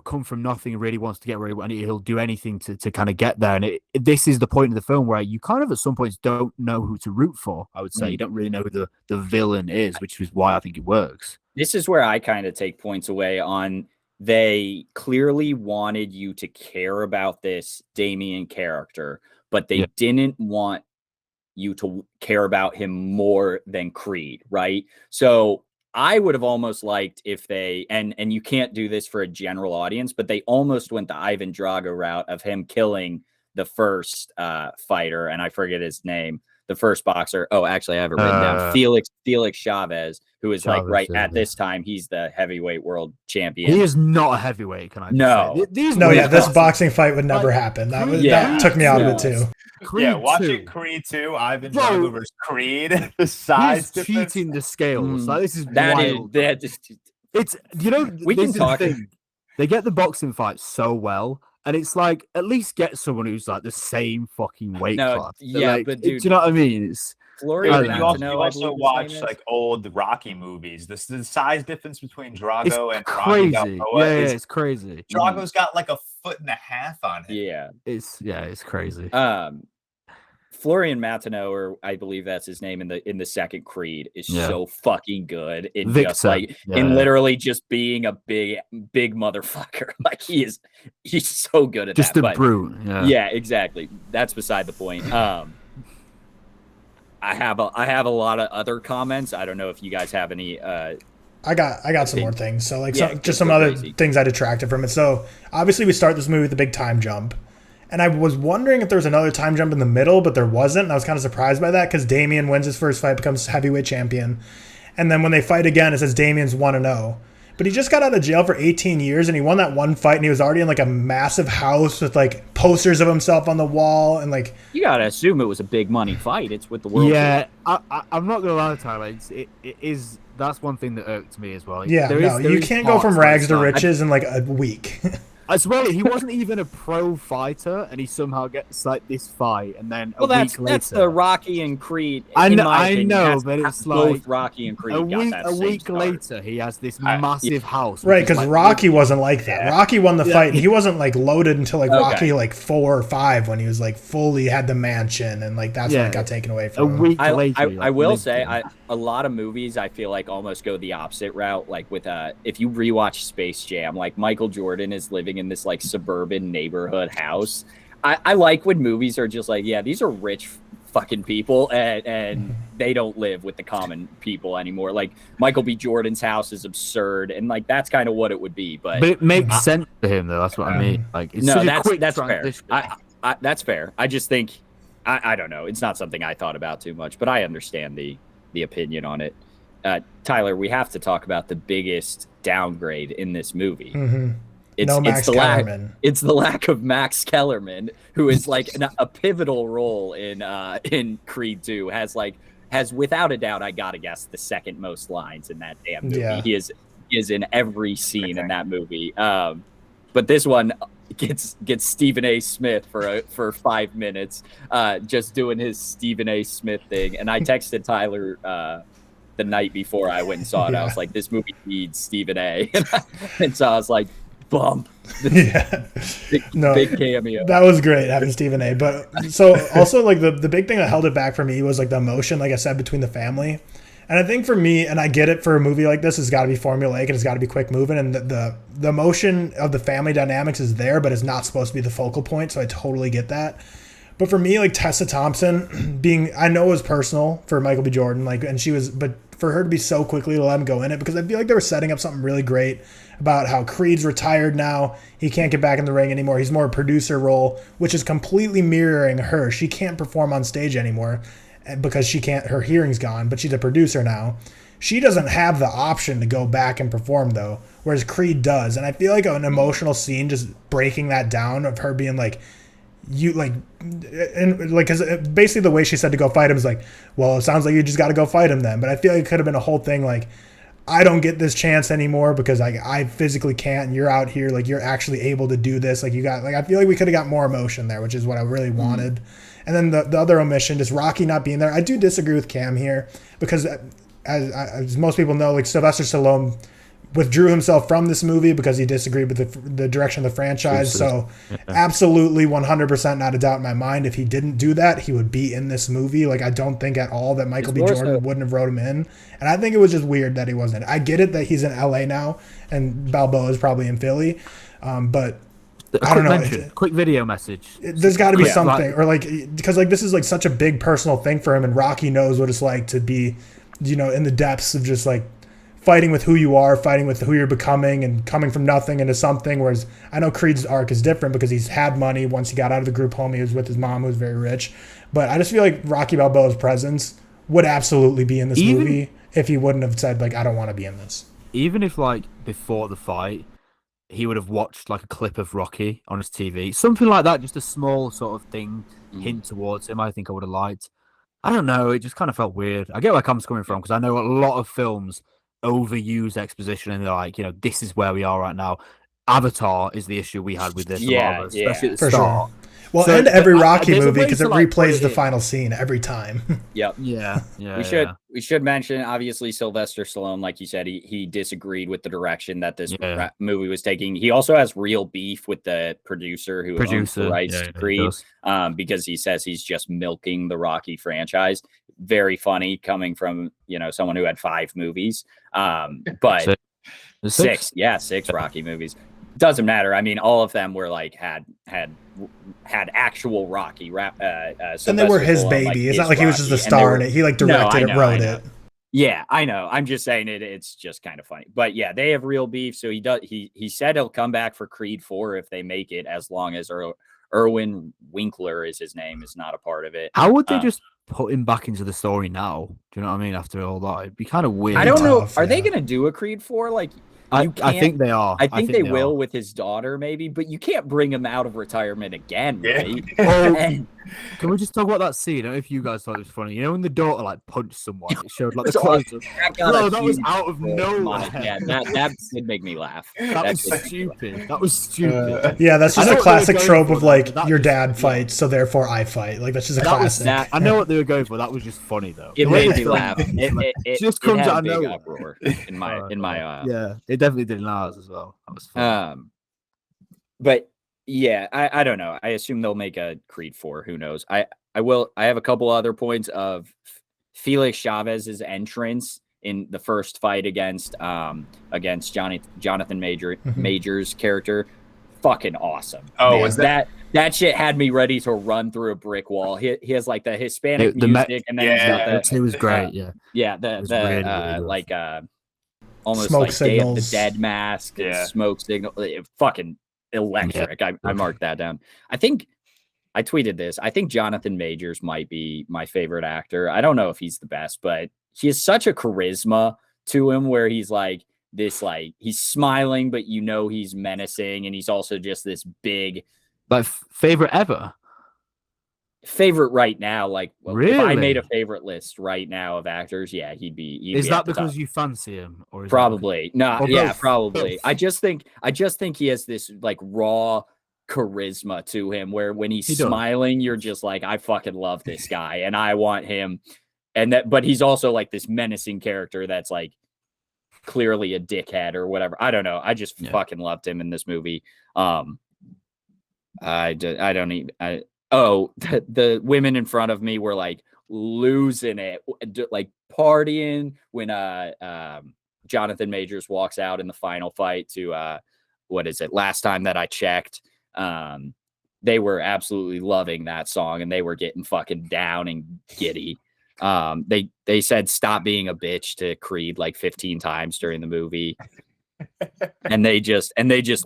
come from nothing and really wants to get where he wants, and he'll do anything to kind of get there. And this is the point of the film where you kind of at some points don't know who to root for. I would say you don't really know who the villain is, which is why I think it works. This is where I kind of take points away on. They clearly wanted you to care about this Damien character, but they didn't want you to care about him more than Creed, right? So I would have almost liked if they, and you can't do this for a general audience, but they almost went the Ivan Drago route of him killing the first fighter, and I forget his name, the first boxer. Oh, actually, I have it written down. Felix Chavez, who is at this time, he's the heavyweight world champion. He is not a heavyweight, can I say? This boxing fight would never happen. That took me out of it too. Watching Creed 2, Ivan Drago versus Creed, the size difference. Cheating the scales. Like, this is wild. It's we can talk. They get the boxing fight so well. And it's like, at least get someone who's like the same fucking weight class. Yeah, like, but dude, do you know what I mean? Florian you also watch like old Rocky movies. The size difference between Drago and crazy. Rocky Balboa it's crazy. Drago's got like a 1.5 foot on him. Yeah, it's crazy. Florian Martineau, or I believe that's his name in the second Creed, is so fucking good in just like in literally just being a big motherfucker. Like he's so good at just that. Just a brute. Yeah, exactly. That's beside the point. I have a lot of other comments. I don't know if you guys have any. I got some more things. So like just some other things I detracted from it. So obviously we start this movie with a big time jump. And I was wondering if there was another time jump in the middle, but there wasn't. And I was kind of surprised by that because Damian wins his first fight, becomes heavyweight champion. And then when they fight again, it says Damian's 1-0. But he just got out of jail for 18 years and he won that one fight and he was already in like a massive house with like posters of himself on the wall and like... You got to assume it was a big money fight. It's with the world. Yeah, I'm not going to lie, Tyler. It is... That's one thing that irked me as well. Yeah, you can't go from rags to riches in like a week. I swear, he wasn't even a pro fighter, and he somehow gets like this fight, and then a week later, that's the Rocky and Creed. I know, but it's like both Rocky and Creed. A week later, he has this massive house, right? Because like, Rocky wasn't like that. Rocky won the fight, and he wasn't like loaded until like Rocky like 4 or 5 when he was like fully had the mansion, and like that's when it got taken away from him. A week later, I will say, a lot of movies I feel like almost go the opposite route. Like with if you rewatch Space Jam, like Michael Jordan is living in this like suburban neighborhood house. I like when movies are just like, these are rich fucking people and they don't live with the common people anymore. Like Michael B. Jordan's house is absurd and like that's kind of what it would be. But it makes sense to him though. That's what I mean. Like it's that's fair. That's fair. I just think I don't know. It's not something I thought about too much, but I understand the opinion on it. Tyler, we have to talk about the biggest downgrade in this movie. Mm-hmm. It's the lack of Max Kellerman, who is like a pivotal role in Creed 2. Has without a doubt, I gotta guess, the second most lines in that damn movie. Yeah. He is in every scene in that movie. But this one gets Stephen A. Smith for 5 minutes, just doing his Stephen A. Smith thing. And I texted Tyler the night before I went and saw it. I was like, this movie needs Stephen A. And so I was like, bump. Big cameo. That was great having Stephen A. But so also like the big thing that held it back for me was like the emotion, like I said, between the family. And I think for me, and I get it for a movie like this, it's got to be formulaic and it's got to be quick moving. And the emotion of the family dynamics is there, but it's not supposed to be the focal point. So I totally get that. But for me, like Tessa Thompson I know it was personal for Michael B. Jordan, but for her to be so quickly to let him go in it, because I feel like they were setting up something really great about how Creed's retired now. He can't get back in the ring anymore. He's more a producer role, which is completely mirroring her. She can't perform on stage anymore because her hearing's gone, but she's a producer now. She doesn't have the option to go back and perform though, whereas Creed does. And I feel like an emotional scene just breaking that down of her being like, because basically the way she said to go fight him is like, well, it sounds like you just got to go fight him then. But I feel like it could have been a whole thing like, I don't get this chance anymore because I physically can't, and you're out here, like you're actually able to do this. Like I feel like we could have got more emotion there, which is what I really wanted. And then the other omission, just Rocky not being there. I do disagree with Cam here because as most people know, like Sylvester Stallone withdrew himself from this movie because he disagreed with the direction of the franchise. So absolutely 100% not a doubt in my mind. If he didn't do that, he would be in this movie. Like I don't think at all that Michael B. Jordan wouldn't have wrote him in. And I think it was just weird that he wasn't. I get it that he's in LA now and Balboa is probably in Philly. But I don't know. Quick video message. There's got to be something, or like, because like this is like such a big personal thing for him, and Rocky knows what it's like to be, in the depths of just like fighting with who you are, fighting with who you're becoming, and coming from nothing into something. Whereas I know Creed's arc is different because he's had money once he got out of the group home. He was with his mom, who was very rich. But I just feel like Rocky Balboa's presence would absolutely be in this movie if he wouldn't have said like, I don't want to be in this. Even if like before the fight, he would have watched like a clip of Rocky on his TV, something like that, just a small sort of thing, hint towards him. I think I would have liked. I don't know. It just kind of felt weird. I get where Cam's coming from because I know a lot of films overuse exposition and they're like, this is where we are right now. Avatar is the issue we had with this, especially at the start. Sure. Well, So, and every Rocky there's a movie way because to, it like, replays put the it in. final scene every time. Yep. Yeah. We should mention, obviously, Sylvester Stallone, like you said, he disagreed with the direction that this movie was taking. He also has real beef with the producer who owns the rights to Creed, because he says he's just milking the Rocky franchise. Very funny coming from, someone who had 5 movies. But six Rocky movies. Doesn't matter. I mean, all of them were like had actual Rocky rap. And they were his baby. Like, it's not like he was just a star in it. He like directed it, wrote it. Yeah, I know. I'm just saying it's just kind of funny. But yeah, they have real beef. So he said he'll come back for Creed 4 if they make it, as long as Erwin Winkler is his name, is not a part of it. How would they just put him back into the story now? Do you know what I mean? After all that, it'd be kind of weird. I don't know. Are they going to do a Creed 4? Like, I think they are. I think they will with his daughter, maybe, but you can't bring him out of retirement again, right? Can we just talk about that scene? I don't know if you guys thought it was funny. When the daughter like punched someone, it showed like the close up. No, that was out of nowhere. Yeah, that did make me laugh. That was stupid. That was stupid. Yeah, that's just a classic trope of like your dad fights, so therefore I fight. Like that's just a classic. I know what they were going for. That was just funny though. It made me laugh. It just comes out of nowhere. Uproar in my yeah, it definitely did in ours as well. That was fun. But yeah, I don't know. I assume they'll make a Creed 4. Who knows? I have a couple other points of Felix Chavez's entrance in the first fight against Jonathan Major's character. Fucking awesome. Oh, was that shit had me ready to run through a brick wall. He has like the Hispanic music, and then he's got that. It was great. Yeah. The almost smoke like signals. Day of the Dead mask, smoke signal. Fucking electric. I marked that down. I think I tweeted this. I think Jonathan Majors might be my favorite actor. I don't know if he's the best, but he has such a charisma to him where he's like this, like he's smiling, but he's menacing, and he's also just this big. Like favorite ever. Favorite right now, like really? If I made a favorite list right now of actors, he'd be. Is that because you fancy him, or is probably no? Yeah, probably. I just think he has this like raw charisma to him, where when he's smiling, you're just like, I fucking love this guy, and I want him. But he's also like this menacing character that's like clearly a dickhead or whatever. I don't know. I just fucking loved him in this movie. The women in front of me were like losing it, like partying when Jonathan Majors walks out in the final fight to what is it? Last time that I checked, they were absolutely loving that song, and they were getting fucking down and giddy. They said stop being a bitch to Creed like 15 times during the movie, and they just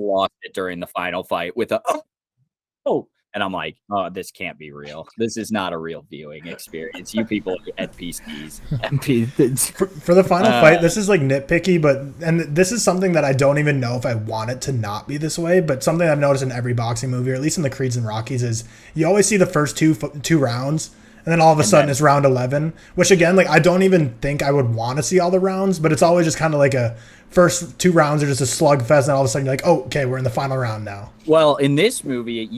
lost it during the final fight with a oh. And I'm like, oh, this can't be real. This is not a real viewing experience. You people at PCs. For the final fight, this is like nitpicky, and this is something that I don't even know if I want it to not be this way, but something I've noticed in every boxing movie, or at least in the Creeds and Rockies, is you always see the first two rounds, and then all of a sudden it's round 11, which again, like I don't even think I would want to see all the rounds, but it's always just kind of like a first 2 rounds are just a slugfest, and all of a sudden you're like, oh, okay, we're in the final round now. Well, in this movie,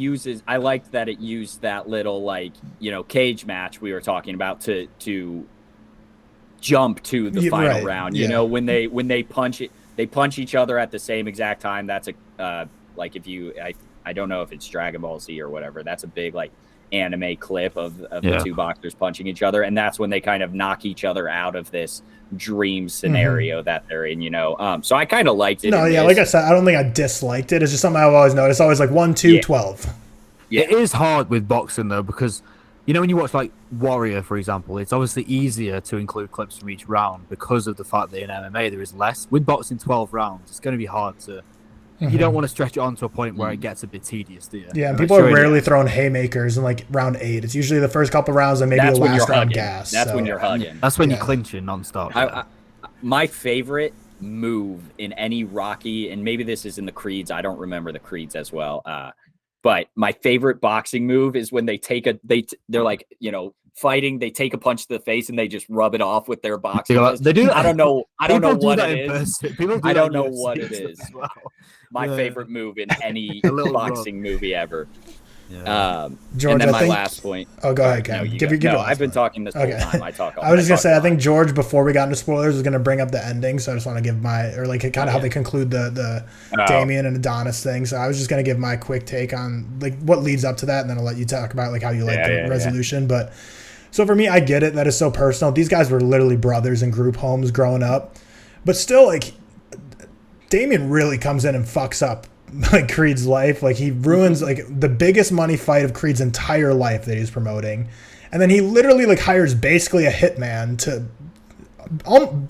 I liked that it used that little like, cage match we were talking about to jump to the final round. When they punch each other at the same exact time. That's like I don't know if it's Dragon Ball Z or whatever. That's a big like anime clip of the two boxers punching each other, and that's when they kind of knock each other out of this dream scenario that they're in, so I kind of liked it. Like I said, I don't think I disliked it. It's just something I've always noticed. Always like 1, 2, 12. It is hard with boxing though, because when you watch like Warrior, for example, it's obviously easier to include clips from each round because of the fact that in MMA there is less. With boxing 12 rounds, it's going to be hard to. You don't want to stretch it on to a point where it gets a bit tedious, do you? Yeah, and people are rarely throwing haymakers in like round 8. It's usually the first couple rounds and maybe the last round gas. That's when you're hugging. That's when you're clinching nonstop. My favorite move in any Rocky, and maybe this is in the Creeds. I don't remember the Creeds as well. But my favorite boxing move is when they're like, fighting, they take a punch to the face and they just rub it off with their boxing. They do. I don't know what it is. I don't know what it is. My favorite move in any boxing movie ever. George, and then my last point. Oh, go ahead, Cam. I've been talking this whole time. I talk. I was just gonna say, I think George, before we got into spoilers, was gonna bring up the ending. So I just want to give how they conclude the Damien and Adonis thing. So I was just gonna give my quick take on like what leads up to that, and then I'll let you talk about like how you like the resolution. But so for me, I get it. That is so personal. These guys were literally brothers in group homes growing up, but still, like Damien really comes in and fucks up like Creed's life. Like he ruins like the biggest money fight of Creed's entire life that he's promoting, and then he literally like hires basically a hitman to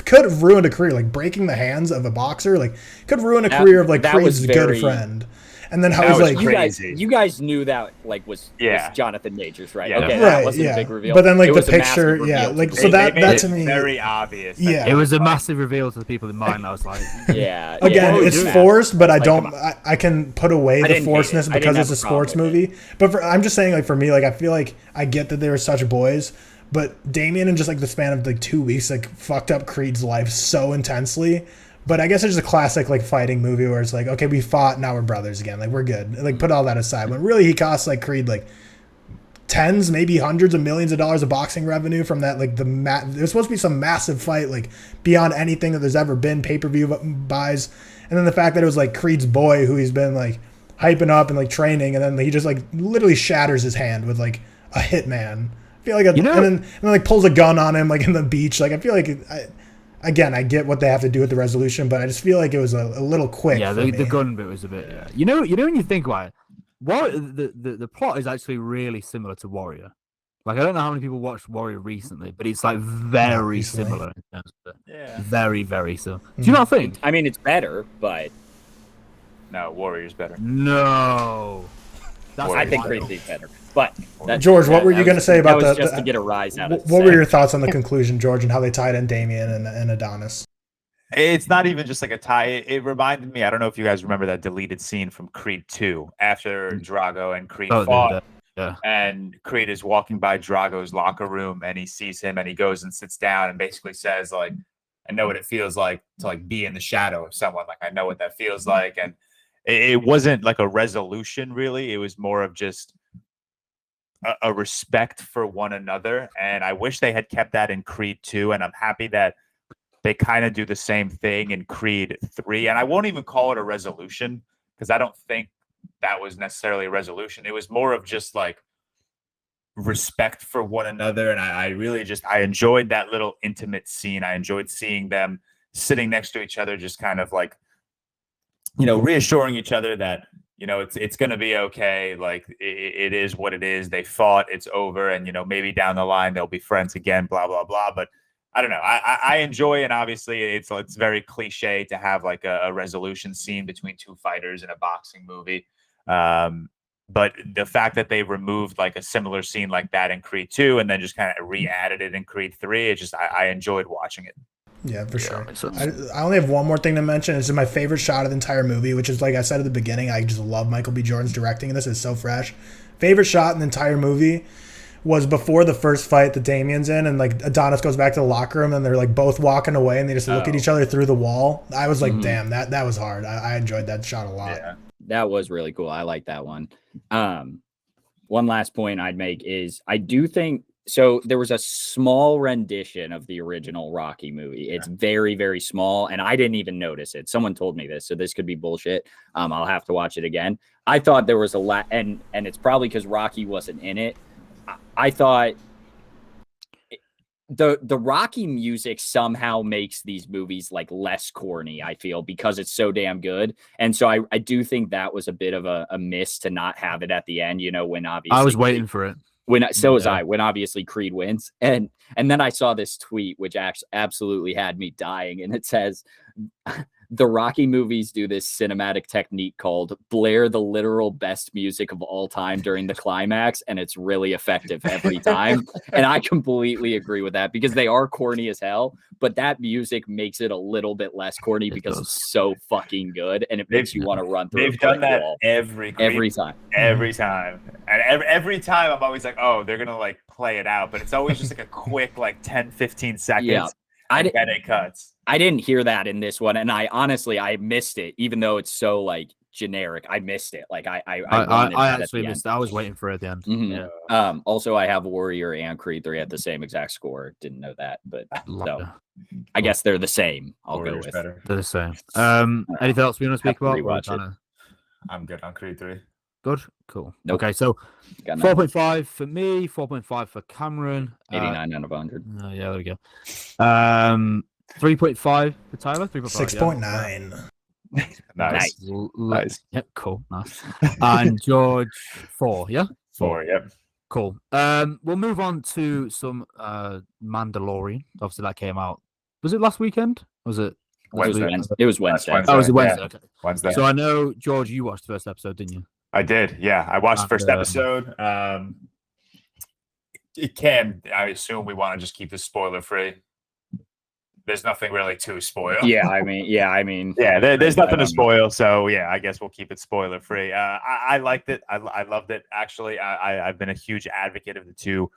could have ruined a career, like breaking the hands of a boxer, like could ruin a career of like Creed's good friend. And then how was like you guys knew that like was Jonathan Majors, right? Yeah. Okay, that wasn't a big reveal. But then like the picture, like so that to me very obvious. Yeah, it was a massive reveal to the people in mind. I was like, again, it's forced, but I don't. I can put away the forcedness because it's a sports movie. But I'm just saying, like for me, like I feel like I get that they were such boys, but Damien in just like the span of like 2 weeks, like fucked up Creed's life so intensely. But I guess it's just a classic like fighting movie where it's like, okay, we fought, now we're brothers again. Like we're good. Like put all that aside. When really he costs like Creed like tens, maybe hundreds of millions of dollars of boxing revenue from that. Like there's supposed to be some massive fight, like beyond anything that there's ever been, pay-per-view buys. And then the fact that it was like Creed's boy who he's been like hyping up and like training, and then he just like literally shatters his hand with like a hitman. I feel like and then like pulls a gun on him like in the beach. Like I feel like Again, I get what they have to do with the resolution, but I just feel like it was a little quick. Yeah, the gun bit was a bit. Yeah. You know when you think about it, the plot is actually really similar to Warrior. Like I don't know how many people watched Warrior recently, but it's like very similar in terms of very, very similar. Do you not think? I mean, it's better, but no, Warrior's better. No, I think Creed's better. But George, what were you going to say about that? Just to get a rise out of what were your thoughts on the conclusion, George, and how they tied in Damien and Adonis? It's not even just like a tie. It reminded me. I don't know if you guys remember that deleted scene from Creed 2 after Drago and Creed fought. Yeah. And Creed is walking by Drago's locker room, and he sees him, and he goes and sits down, and basically says, like, "I know what it feels like to like be in the shadow of someone. Like I know what that feels like." And it wasn't like a resolution, really. It was more of just a respect for one another, and I wish they had kept that in Creed 2, and I'm happy that they kind of do the same thing in Creed 3. And I won't even call it a resolution because I don't think that was necessarily a resolution. It was more of just like respect for one another, and I really I enjoyed that little intimate scene. I enjoyed seeing them sitting next to each other, just kind of like, you know, reassuring each other that, you know, it's going to be okay. Like it is what it is. They fought, it's over. And, you know, maybe down the line, they'll be friends again, blah, blah, blah. But I don't know. I enjoy, and obviously it's very cliche to have like a resolution scene between two fighters in a boxing movie. But the fact that they removed like a similar scene like that in Creed 2 and then just kind of re-added it in Creed 3, it's just, I enjoyed watching it. Yeah, for sure. I only have one more thing to mention. It's my favorite shot of the entire movie, which is, like I said at the beginning, I just love Michael B. Jordan's directing this. It's so fresh. Favorite shot in the entire movie was before the first fight that Damien's in, and like Adonis goes back to the locker room, and they're like both walking away, and they just look at each other through the wall. I was like, damn, that was hard. I enjoyed that shot a lot. Yeah. That was really cool. I like that one. One last point I'd make is I do think, so there was a small rendition of the original Rocky movie. It's very, very small, and I didn't even notice it. Someone told me this, so this could be bullshit. I'll have to watch it again. I thought there was a lot, and it's probably because Rocky wasn't in it. I thought the Rocky music somehow makes these movies like less corny, I feel, because it's so damn good. And so I do think that was a bit of a miss to not have it at the end, you know, when obviously I was waiting for it. When obviously Creed wins. And then I saw this tweet, which absolutely had me dying. And it says, the Rocky movies do this cinematic technique called blare the literal best music of all time during the climax. And it's really effective every time. And I completely agree with that because they are corny as hell, but that music makes it a little bit less corny because it's so fucking good. And it makes you want to run through. They've done that every time. Every time. And every time I'm always like, oh, they're going to like play it out. But it's always just like a quick, like 10, 15 seconds. Yeah. And it cuts. I didn't hear that in this one, and I honestly missed it, even though it's so like generic. I missed it. Like I actually missed it. I was waiting for it at the end. Mm-hmm. Yeah. Also, I have Warrior and Creed 3 at the same exact score. Didn't know that, but so I guess they're the same. I'll go with better. They're the same. Anything else we want to speak about? I'm good on Creed 3. Good, cool. Nope. Okay, so 4.5 for me, 4.5 for Cameron, 89 out of 100. Yeah, there we go. 3.5 for Tyler. 6.9. Nice. Yep, cool. Nice. And George 4. Yeah. 4. Yep. Cool. We'll move on to some Mandalorian. Obviously, that came out. Was it last weekend? Was it? Wednesday. It was Wednesday. Oh, was it Wednesday? Yeah. Okay. Wednesday. So I know, George, you watched the first episode, didn't you? I did. Yeah, I watched the first episode. I assume we want to just keep this spoiler free. There's nothing really to spoil. I mean. There's nothing to spoil. So yeah, I guess we'll keep it spoiler free. I liked it. I loved it. Actually, I've been a huge advocate of the two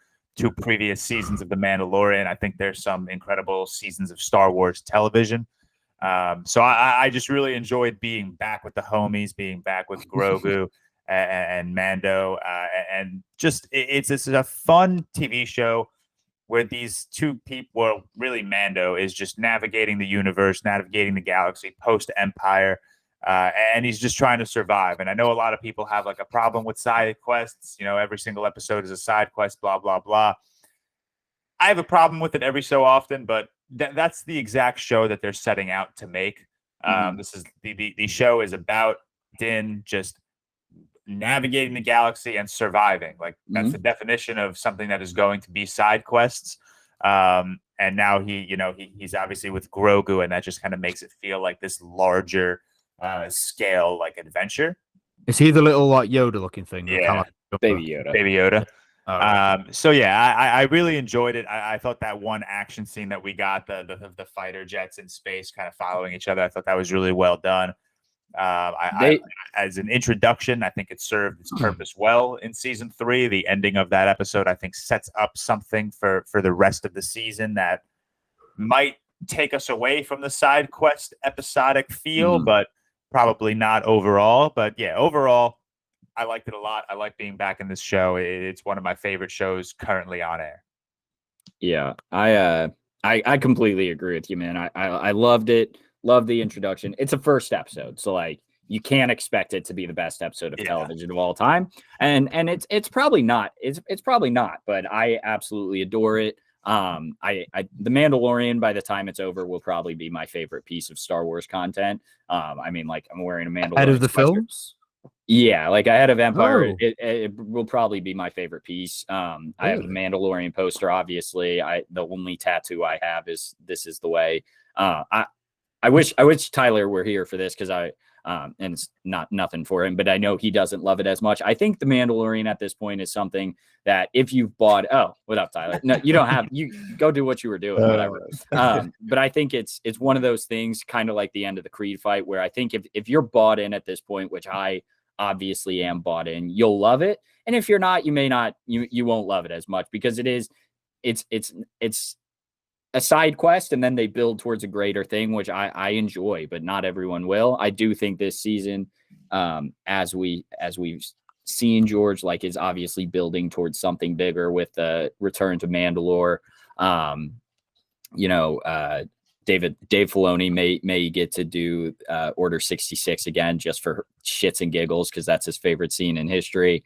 previous seasons of The Mandalorian. I think there's some incredible seasons of Star Wars television. So I just really enjoyed being back with the homies, being back with Grogu and Mando, and just it's a fun TV show where these two people, well, really Mando is just navigating the universe, navigating the galaxy post-Empire, and he's just trying to survive. And I know a lot of people have like a problem with side quests. You know, every single episode is a side quest, blah, blah, blah. I have a problem with it every so often, but that's the exact show that they're setting out to make. This is the show is about Din just navigating the galaxy and surviving. Like that's the definition of something that is going to be side quests. And now he's obviously with Grogu, and that just kind of makes it feel like this larger scale like adventure. Is he the little like Yoda looking thing? Yeah, Baby Yoda. So yeah, I really enjoyed it. I thought that one action scene that we got, the fighter jets in space kind of following each other, I thought that was really well done. As an introduction, I think it served its purpose well in season 3. The ending of that episode, I think, sets up something for the rest of the season that might take us away from the side quest episodic feel, but probably not overall. But yeah, overall, I liked it a lot. I like being back in this show. It's one of my favorite shows currently on air. Yeah, I completely agree with you, man. I loved it. Love the introduction. It's a first episode, so like you can't expect it to be the best episode of television of all time. And it's probably not. It's probably not, but I absolutely adore it. The Mandalorian, by the time it's over, will probably be my favorite piece of Star Wars content. I mean, like I'm wearing a Mandalorian out of the films. Yeah, like Ahead of Empire, it will probably be my favorite piece. I have the Mandalorian poster, obviously. The only tattoo I have is "This is the way." I wish Tyler were here for this because and it's nothing for him, but I know he doesn't love it as much. I think the Mandalorian at this point is something that if you've bought, what up, Tyler? No, you don't have, you go do what you were doing, whatever. But I think it's one of those things, kind of like the end of the Creed fight, where I think if you're bought in at this point, which I obviously am bought in, you'll love it. And if you're not, you may not, you won't love it as much because it's a side quest, and then they build towards a greater thing, which I enjoy, but not everyone will. I do think this season, as we've seen, George, like, is obviously building towards something bigger with the return to Mandalore. Dave Filoni may get to do Order 66 again just for shits and giggles because that's his favorite scene in history.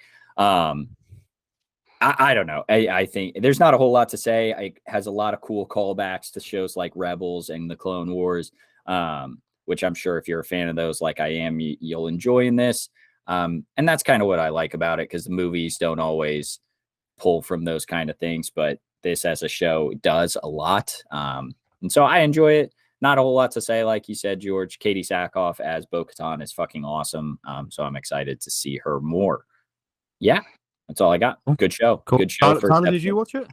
I don't know. I think there's not a whole lot to say. It has a lot of cool callbacks to shows like Rebels and the Clone Wars, which I'm sure if you're a fan of those like I am, you'll enjoy in this. And that's kind of what I like about it because the movies don't always pull from those kind of things, but this as a show does a lot. And so I enjoy it. Not a whole lot to say. Like you said, George, Katie Sackhoff as Bo-Katan is fucking awesome. So I'm excited to see her more. Yeah. That's all I got. Good show. Cool. Good show. Tyler, did you watch it?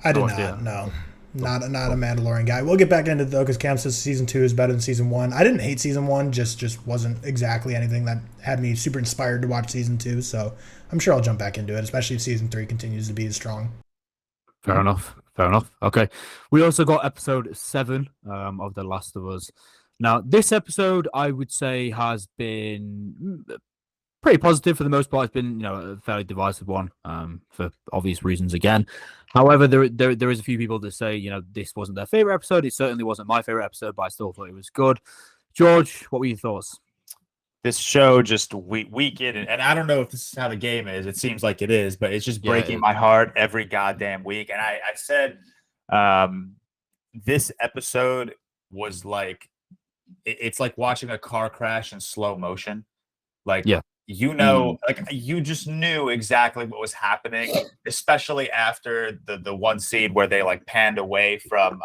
I did not. No, not a Mandalorian guy. We'll get back into it though, because Cam says season 2 is better than season 1. I didn't hate season 1. Just wasn't exactly anything that had me super inspired to watch season 2. So I'm sure I'll jump back into it, especially if season 3 continues to be as strong. Fair enough. Okay. We also got episode 7 of The Last of Us. Now, this episode, I would say, has been pretty positive for the most part. It's been, a fairly divisive one, for obvious reasons again. However, there is a few people that say, this wasn't their favorite episode. It certainly wasn't my favorite episode, but I still thought it was good. George, what were your thoughts? This show just week in, and I don't know if this is how the game is. It seems like it is, but it's just breaking my heart every goddamn week. And I said, this episode was like, it's like watching a car crash in slow motion. Like, like you just knew exactly what was happening, especially after the one scene where they like panned away from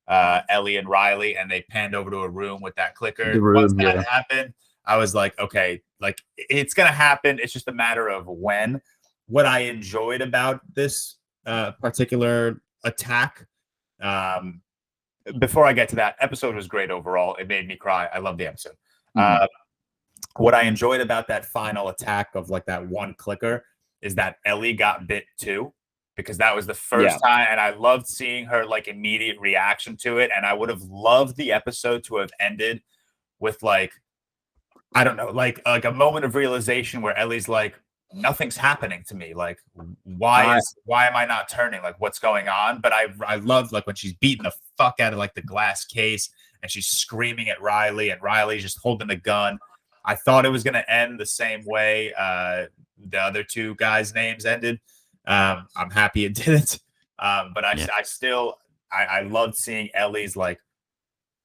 Ellie and Riley, and they panned over to a room with that clicker. Once that happened, I was like, okay, like it's gonna happen. It's just a matter of when. What I enjoyed about this particular attack, before I get to that, episode was great overall. It made me cry. I love the episode. What I enjoyed about that final attack of like that one clicker is that Ellie got bit too, because that was the first time, and I loved seeing her like immediate reaction to it. And I would have loved the episode to have ended with like, I don't know, like a moment of realization where Ellie's like, nothing's happening to me. Like, why am I not turning? Like, what's going on? But I love like when she's beating the fuck out of like the glass case and she's screaming at Riley, and Riley's just holding the gun. I thought it was going to end the same way the other two guys' names ended. I'm happy it didn't. But I loved seeing Ellie's like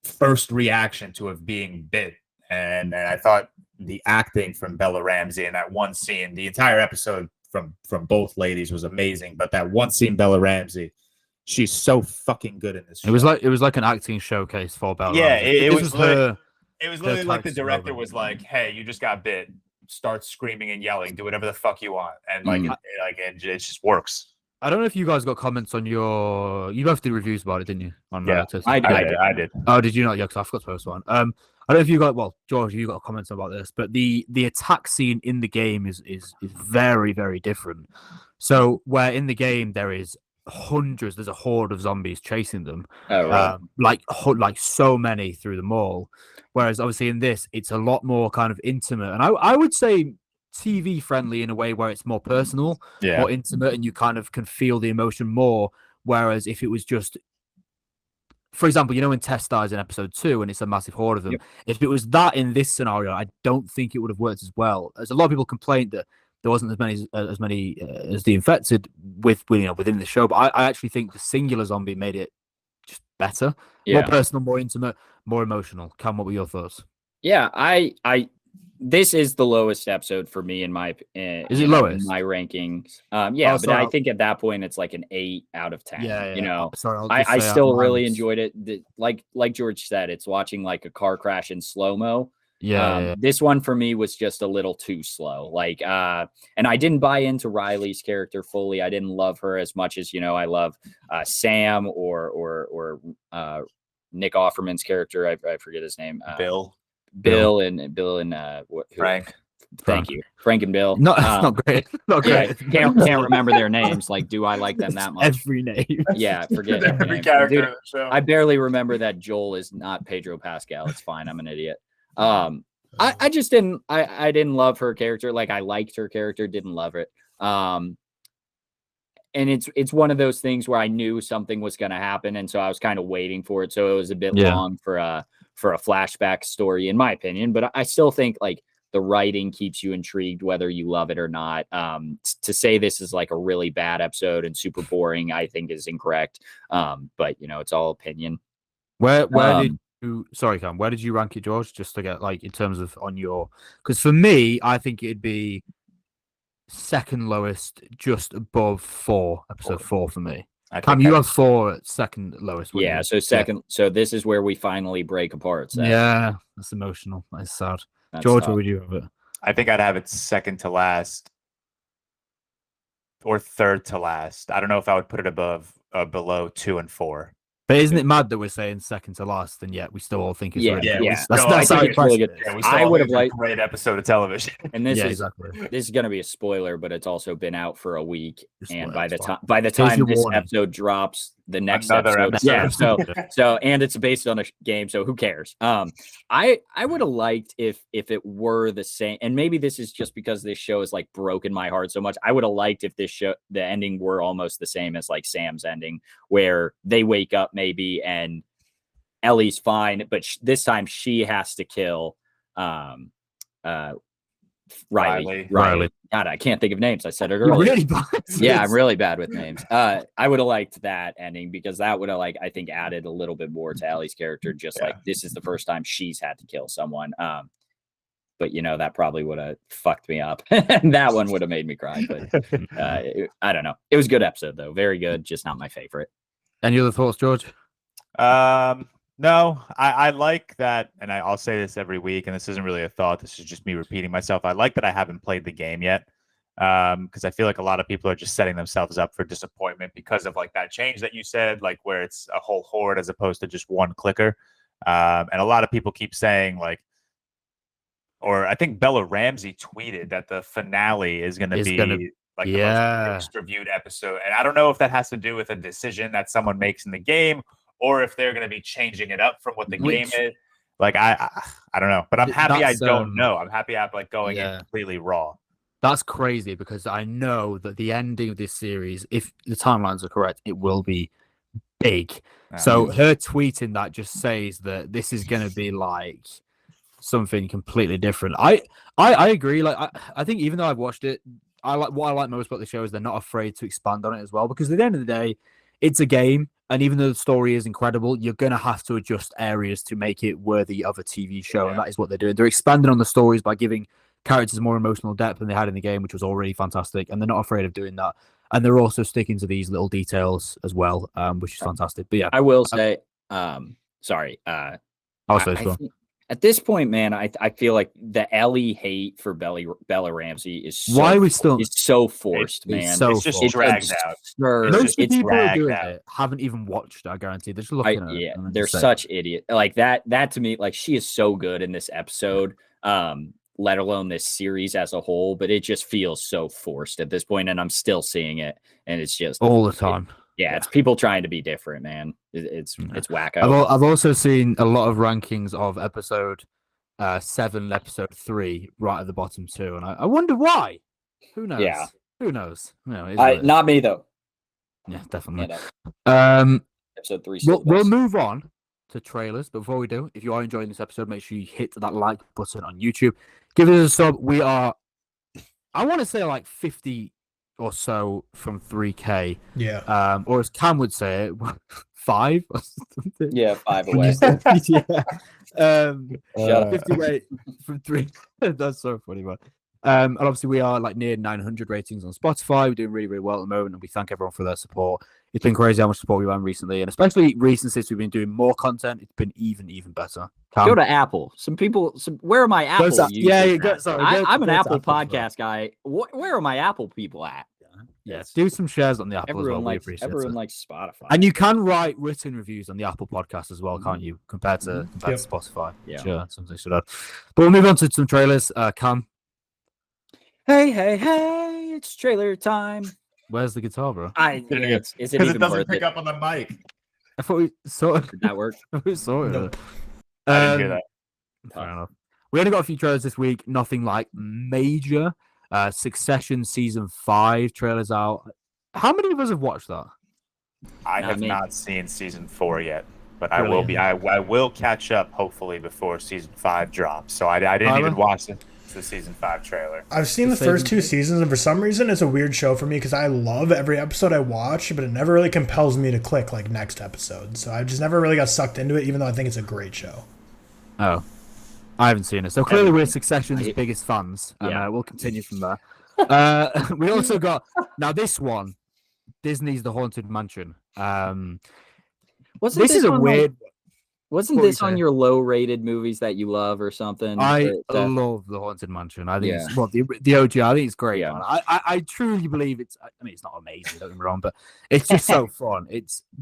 first reaction to it being bit. And I thought the acting from Bella Ramsey in that one scene, the entire episode from both ladies was amazing. But that one scene, Bella Ramsey, she's so fucking good in this show. It was like an acting showcase for Bella Ramsey. It was literally like the director was like, "Hey, you just got bit. Start screaming and yelling. Do whatever the fuck you want." And it just works. I don't know if you guys got comments on your. You both did reviews about it, didn't you? I did. Oh, did you not? Yeah, because I forgot to post one. I don't know if you got. Well, George, you got comments about this, but the attack scene in the game is very, very different. So where in the game there is hundreds, there's a horde of zombies chasing them, like so many through the mall. Whereas obviously in this, it's a lot more kind of intimate, and I would say TV friendly in a way where it's more personal, more intimate, and you kind of can feel the emotion more. Whereas if it was just, for example, when Tess dies in episode 2 and it's a massive horde of them, if it was that in this scenario, I don't think it would have worked as well. As a lot of people complained that there wasn't as many as the infected within the show, but I actually think the singular zombie made it just better, more personal, more intimate, more emotional. Cam, what were your thoughts? Yeah, this is the lowest episode for me in my is it lowest? My rankings. But I think at that point it's like an 8 out of 10. I still really enjoyed it. Like George said, it's watching like a car crash in slow-mo. This one for me was just a little too slow. And I didn't buy into Riley's character fully. I didn't love her as much as I love Sam or Nick Offerman's character. I forget his name. Bill and Frank. Thank you, Frank and Bill. Not great. Not great. Can't remember their names. Like, do I like them that much? Every name. Yeah, forget every character in the show. I barely remember that Joel is not Pedro Pascal. It's fine. I'm an idiot. I just didn't. I didn't love her character. Like, I liked her character, didn't love it. And it's one of those things where I knew something was going to happen, and so I was kind of waiting for it. So it was a bit long for a flashback story, in my opinion. But I still think like the writing keeps you intrigued whether you love it or not. To say this is like a really bad episode and super boring, I think is incorrect. But it's all opinion. Where did you? Sorry, Cam. Where did you rank it, George? Just to get like in terms of on your, because for me, I think it'd be second lowest, just above 4, episode 4 for me. Cam, you have 4 at second lowest. Yeah, so second. Yeah. So this is where we finally break apart. So. Yeah, that's emotional. That's sad. George, what would you have it? I think I'd have it second to last or third to last. I don't know if I would put it above below 2 and 4. But isn't it mad that we're saying second to last, and yet we still all think it's really good? Yeah, that's how it's really good. Yeah, I would have liked a great episode of television. And this is going to be a spoiler, but it's also been out for a week, and by the time this episode drops, the next Another episode. Yeah. episode. So and it's based on a game, so who cares? I would have liked if it were the same, and maybe this is just because this show has like broken my heart so much. I would have liked if this show, the ending were almost the same as like Sam's ending, where they wake up maybe and Ellie's fine, but this time she has to kill Riley. God, I can't think of names. I said it earlier. You're really bad. Yeah, I'm really bad with names. I would have liked that ending because that would have like I think added a little bit more to Ellie's character. Just like this is the first time she's had to kill someone. But you know that probably would have fucked me up. And that one would have made me cry. But I don't know. It was a good episode though. Very good. Just not my favorite. Any other thoughts, George? No, I like that, and I'll say this every week, and this isn't really a thought. This is just me repeating myself. I like that I haven't played the game yet, because I feel like a lot of people are just setting themselves up for disappointment because of like that change that you said, like where it's a whole horde as opposed to just one clicker. And a lot of people keep saying like, or I think Bella Ramsey tweeted that the finale is going to be like the most reviewed episode, and I don't know if that has to do with a decision that someone makes in the game, or if they're going to be changing it up from what the game is. Like, I don't know. But I'm happy I don't know. I'm happy I'm like going in completely raw. That's crazy because I know that the ending of this series, if the timelines are correct, it will be big. So her tweeting that just says that this is going to be like something completely different. I agree. Like, I think even though I've watched it, what I like most about the show is they're not afraid to expand on it as well, because at the end of the day, it's a game. And even though the story is incredible, you're going to have to adjust areas to make it worthy of a TV show. And that is what they're doing. They're expanding on the stories by giving characters more emotional depth than they had in the game, which was already fantastic. And they're not afraid of doing that. And they're also sticking to these little details as well, which is fantastic. But yeah, I will say, sorry. At this point, man, I feel like the Ellie hate for Bella Ramsey is so forced, man. It's just dragged out. Most people who are doing it haven't even watched, I guarantee. They're just looking at it. They're such idiots. Like that to me, like she is so good in this episode, let alone this series as a whole, but it just feels so forced at this point, and I'm still seeing it, and it's just all the time. It's people trying to be different, man. It's wacko. I've also seen a lot of rankings of episode 7, episode 3, right at the bottom too, and I wonder why. Who knows? Yeah, who knows? Not me though. Yeah, definitely. Episode 3. We'll move on to trailers. But before we do, if you are enjoying this episode, make sure you hit that like button on YouTube. Give us a sub. We are, I want to say, like 50 or so from 3K. Yeah. Or as Cam would say it, 5 or something. Yeah, 5 away. 50 away from 3. That's so funny, man. And obviously we are like near 900 ratings on Spotify. We're doing really, really well at the moment, and we thank everyone for their support. It's been crazy how much support we've had recently, and especially recent since we've been doing more content. It's been even better. Cam? Go to Apple. Where are my Apple? I'm an Apple podcast guy. Where are my Apple people at? Yeah, do some shares on the Apple everyone as well. Everyone likes Spotify. And you can write written reviews on the Apple podcast as well, can't you? Compared to Spotify. Yeah. Sure, something should add. But we'll move on to some trailers. Cam. Hey, it's trailer time. Where's the guitar, bro? Is it even doesn't pick up on the mic. I thought we saw it. Did that work? We saw it. No. I didn't hear that. Fair enough. We only got a few trailers this week. Nothing like major. Succession season 5 trailers out. How many of us have watched that? I have not seen season 4 yet, but I will be. I will catch up hopefully before season 5 drops. So I didn't even watch the season 5 trailer. I've seen the first 2 seasons, and for some reason it's a weird show for me because I love every episode I watch, but it never really compels me to click like next episode. So I just never really got sucked into it, even though I think it's a great show. Oh, I haven't seen it. So clearly we're Succession's biggest fans, and we'll continue from there. We also got, now this one, Disney's The Haunted Mansion. This is a weird... Wasn't this on your low-rated movies that you love or something? I love The Haunted Mansion. I think it's the OG. I think it's great. Yeah. I truly believe it's. I mean, it's not amazing. Don't get me wrong, but it's just so fun.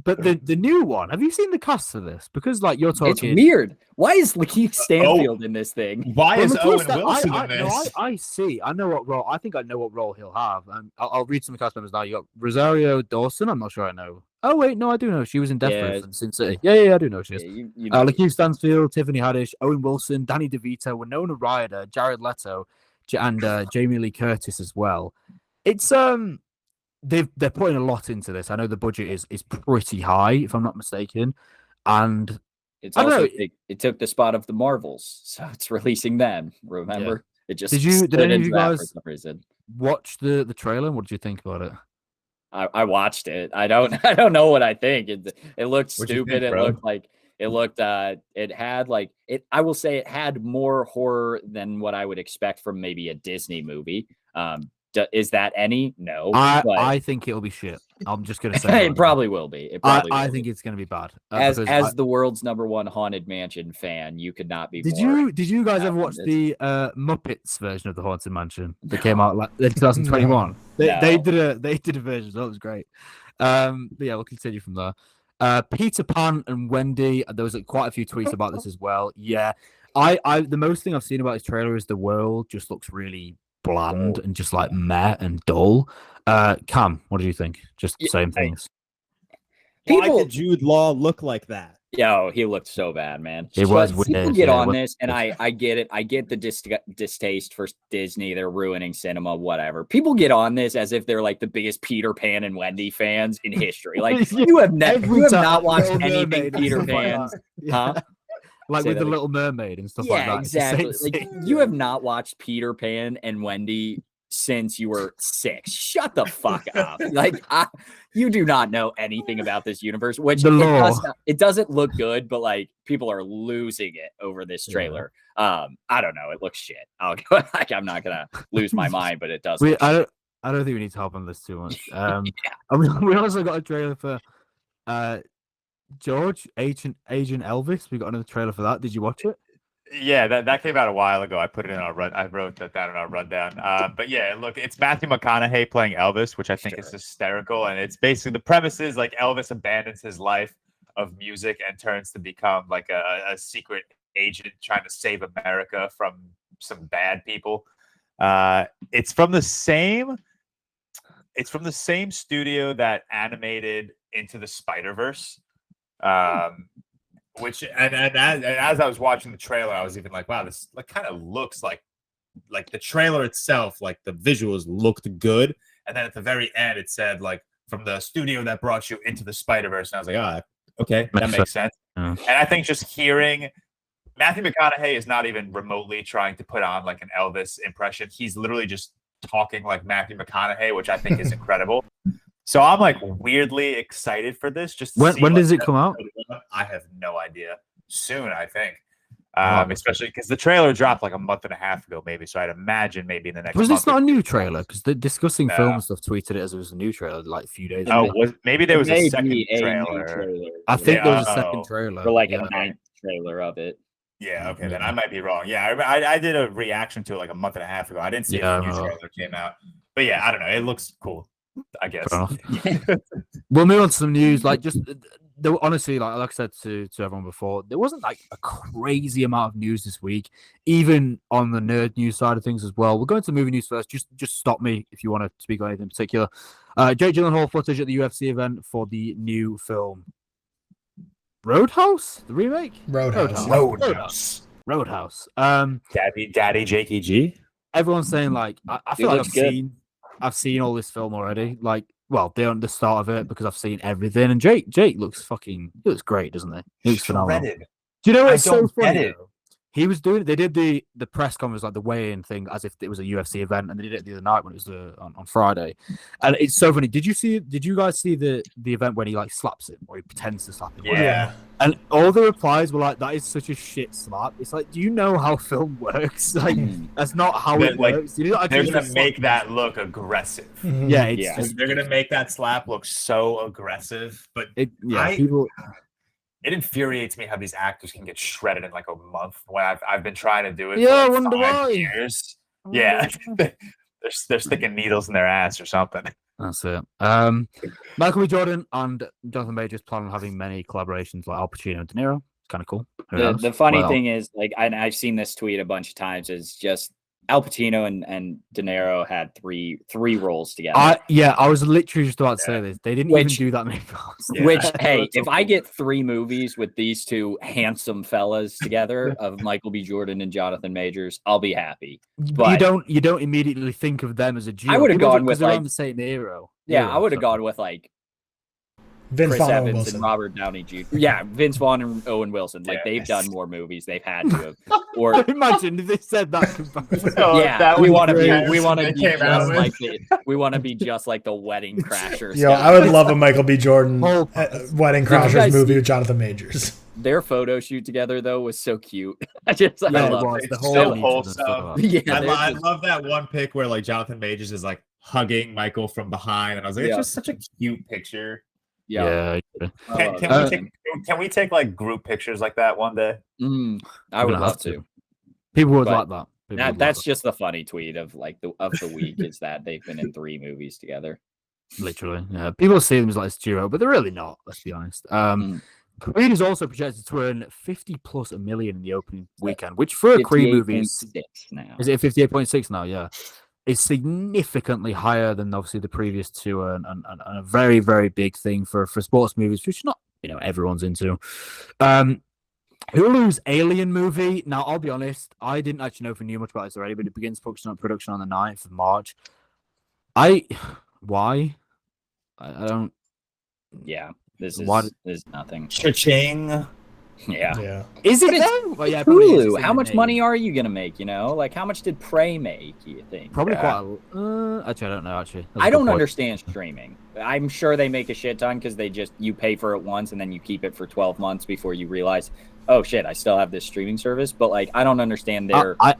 But the new one. Have you seen the cast for this? Because like you're talking, it's weird. Why is Lakeith Stanfield in this thing? Why is Owen Wilson in this? No, I see. I know what role. I think I know what role he'll have. I'll read some of the cast members now. You got Rosario Dawson. I'm not sure I know. Oh wait, no, I do know. She was in Death Proof and Sin City. Yeah, I do know she is. You know. Lakeith Stanfield, Tiffany Haddish, Owen Wilson, Danny DeVito, Winona Ryder, Jared Leto, and Jamie Lee Curtis as well. It's they're putting a lot into this. I know the budget is pretty high, if I'm not mistaken, and it's also it took the spot of the Marvels, so it's releasing them. Remember, it just did any of you guys watch the trailer? What did you think about it? I watched it. I don't know what I think. It looked stupid. It looked like it had like it. I will say it had more horror than what I would expect from maybe a Disney movie. Is that any? No. I think it'll be shit. I'm just gonna say it probably will be. I think it's gonna be bad. As the world's #1 Haunted Mansion fan, you could not be. Did you guys ever watch the Muppets version of the Haunted Mansion that came out like in 2021? They did a version. That was great. But yeah, we'll continue from there. Peter Pan and Wendy. There was quite a few tweets about this as well. Yeah, the most thing I've seen about this trailer is the world just looks really bland and just like meh and dull. Cam, what do you think? Just the same things. Why did Jude Law look like that? Yo, he looked so bad, man. It was people weird. Get on this, and I get it. I get the distaste for Disney. They're ruining cinema, whatever. People get on this as if they're like the biggest Peter Pan and Wendy fans in history. Like you have not watched anything Peter Pan, huh? Like with the Little Mermaid and stuff like that. Exactly. Like you have not watched Peter Pan and Wendy since you were 6. Shut the fuck up. Like you do not know anything about this universe, which it doesn't look good, but like people are losing it over this trailer. I don't know. It looks shit. I'll go like I'm not gonna lose my mind, but it does. I don't think we need to hop on this too much. We also got a trailer for George, Agent Elvis. We got another trailer for that. Did you watch it? Yeah, that came out a while ago. I put it in our run. I wrote that down in our rundown. But yeah, look, it's Matthew McConaughey playing Elvis, which I think is hysterical. And it's basically the premise is like Elvis abandons his life of music and turns to become like a secret agent trying to save America from some bad people. It's from the same studio that animated Into the Spider-Verse. Which and as I was watching the trailer, I was even like, wow, this like kind of looks like the trailer itself, like the visuals looked good. And then at the very end, it said like from the studio that brought you Into the Spider-Verse. And I was like, okay, that makes sense. And I think just hearing Matthew McConaughey is not even remotely trying to put on like an Elvis impression. He's literally just talking like Matthew McConaughey, which I think is incredible. So I'm like weirdly excited for this. Just when does it come out? I have no idea. Soon, I think. Especially because the trailer dropped like a month and a half ago, maybe. So I'd imagine maybe in the next. Was this not a new trailer? Because the Discussing Film stuff tweeted it as it was a new trailer like a few days ago. Maybe there was a second trailer. I think there was a second trailer. Or like a ninth trailer of it. Yeah, okay, then I might be wrong. Yeah, I did a reaction to it like a month and a half ago. I didn't see if the new trailer came out. But yeah, I don't know. It looks cool, I guess. We'll move on to some news. Like, just honestly, like I said to everyone before, there wasn't like a crazy amount of news this week, even on the nerd news side of things as well. We're going to movie news first. Just stop me if you want to speak on anything in particular. Jake Gyllenhaal footage at the UFC event for the new film Roadhouse, the remake. Roadhouse. Daddy Jakey G. Everyone's saying like I feel like I've seen all this film already. Like, well, they're on the start of it because I've seen everything. And Jake looks great, doesn't he? He looks phenomenal. Do you know what's so funny? He was doing. They did the press conference, like the weigh-in thing, as if it was a UFC event, and they did it the other night when it was on Friday. And it's so funny. Did you guys see the event when he like slaps him or he pretends to slap him? Yeah. And all the replies were like, "That is such a shit slap." It's like, do you know how film works? Like, that's not how it works. They're gonna make that look aggressive. Yeah, they're gonna make that slap look so aggressive. But it infuriates me how these actors can get shredded in like a month when I've been trying to do it for like 5 years. Yeah, they're sticking needles in their ass or something. That's it. Michael B. Jordan and Jonathan Majors plan on having many collaborations like Al Pacino and De Niro. kind of cool. The funny thing is, like, I've seen this tweet a bunch of times, is just Al Pacino and De Niro had three roles together. I was literally just about to say this. They didn't even do that many films. Which, hey, if I get 3 movies with these two handsome fellas together of Michael B. Jordan and Jonathan Majors, I'll be happy. But you don't immediately think of them as a duo. I would have gone with around the same era. Yeah, I would have gone with like Vince Chris Vaughn Evans Wilson. and Robert Downey Jr. Yeah, Vince Vaughn and Owen Wilson. Like they've done more movies. They've had to have. Or imagine if they said that. We want to be just like the Wedding Crashers. Yo, I would love a Michael B. Jordan Wedding Crashers movie with Jonathan Majors. Their photo shoot together though was so cute. I love it. So wholesome. Yeah, I love that one pic where like Jonathan Majors is like hugging Michael from behind, and I was like, it's just such a cute picture. Yeah. Can we take like group pictures like that one day? I would love to. People would like that. That's just the funny tweet of like the week is that they've been in 3 movies together. Literally, yeah. People see them as like a duo, but they're really not. Let's be honest. Creed is also projected to earn 50+ million in the opening weekend, which for a Creed movie is it 58.6 now? Yeah, it's significantly higher than obviously the previous 2, and a very, very big thing for sports movies, which not everyone's into. Hulu's Alien movie. Now, I'll be honest, I didn't actually know if we knew much about this already, but it begins production on the 9th of March. Why? I don't. Yeah. This is nothing. Cha-ching. Yeah. Is it though? Well, yeah, Hulu. How much money are you gonna make? Like how much did Prey make? You think? Probably quite. Actually, I don't know. Actually, I don't understand streaming. I'm sure they make a shit ton because you pay for it once and then you keep it for 12 months before you realize, oh shit, I still have this streaming service. But like, I don't understand their. I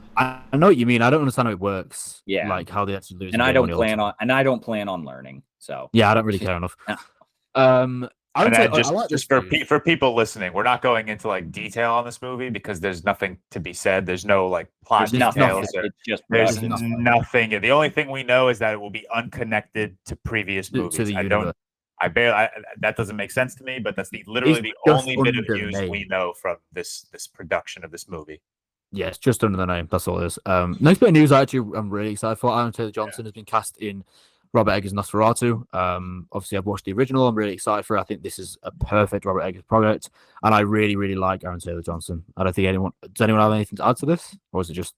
know what you mean. I don't understand how it works. Yeah. Like how they actually lose. And I don't plan on learning. So yeah, I don't really care enough. For people listening, we're not going into like detail on this movie because there's nothing to be said. There's no like plot details. There's nothing. The only thing we know is that it will be unconnected to previous movies. That doesn't make sense to me, but that's literally the only bit of news we know from this production of this movie. Yeah, it's just under the name. That's all it is. Next bit of news I'm really excited for. Aaron Taylor Johnson has been cast in Robert Eggers' Nosferatu. Obviously, I've watched the original. I'm really excited for it. I think this is a perfect Robert Eggers project, and I really, really like Aaron Taylor Johnson. I don't think does anyone have anything to add to this, or is it just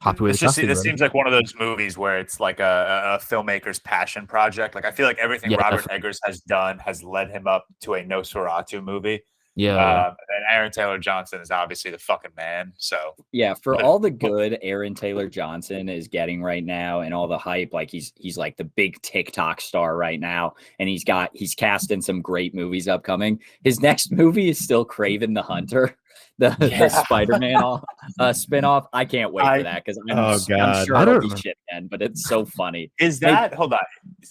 happy with the casting? This seems like one of those movies where it's like a filmmaker's passion project. Like I feel like everything Robert Eggers has done has led him up to a Nosferatu movie. Yeah. And Aaron Taylor Johnson is obviously the fucking man. So yeah, for all the good Aaron Taylor Johnson is getting right now and all the hype, like he's like the big TikTok star right now, and he's cast in some great movies upcoming. His next movie is still Kraven the Hunter, the Spider-Man spinoff. I can't wait for that because I'm sure it'll be shit again, but it's so funny. Is that hold on?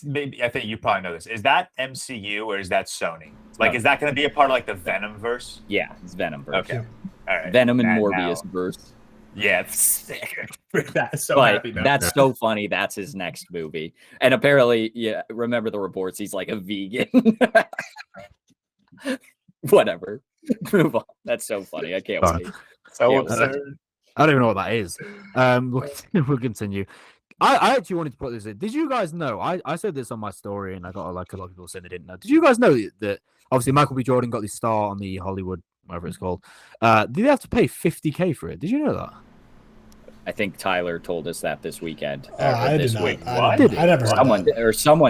Maybe I think you probably know this. Is that MCU or is that Sony? Like, is that going to be a part of like the Venom verse? Yeah, it's Venom verse. Okay, all right. Venom and Morbius verse. Yeah, sick. That's so funny. That's his next movie, and apparently, remember the reports? He's like a vegan. Whatever. Move on. That's so funny. I can't wait. So absurd. I don't even know what that is. We'll continue. I actually wanted to put this in. Did you guys know? I said this on my story, and I got like a lot of people saying they didn't know. Did you guys know that obviously Michael B. Jordan got the star on the Hollywood, whatever it's called? Did they have to pay $50K for it? Did you know that? I think Tyler told us that this weekend. I this did week. I never someone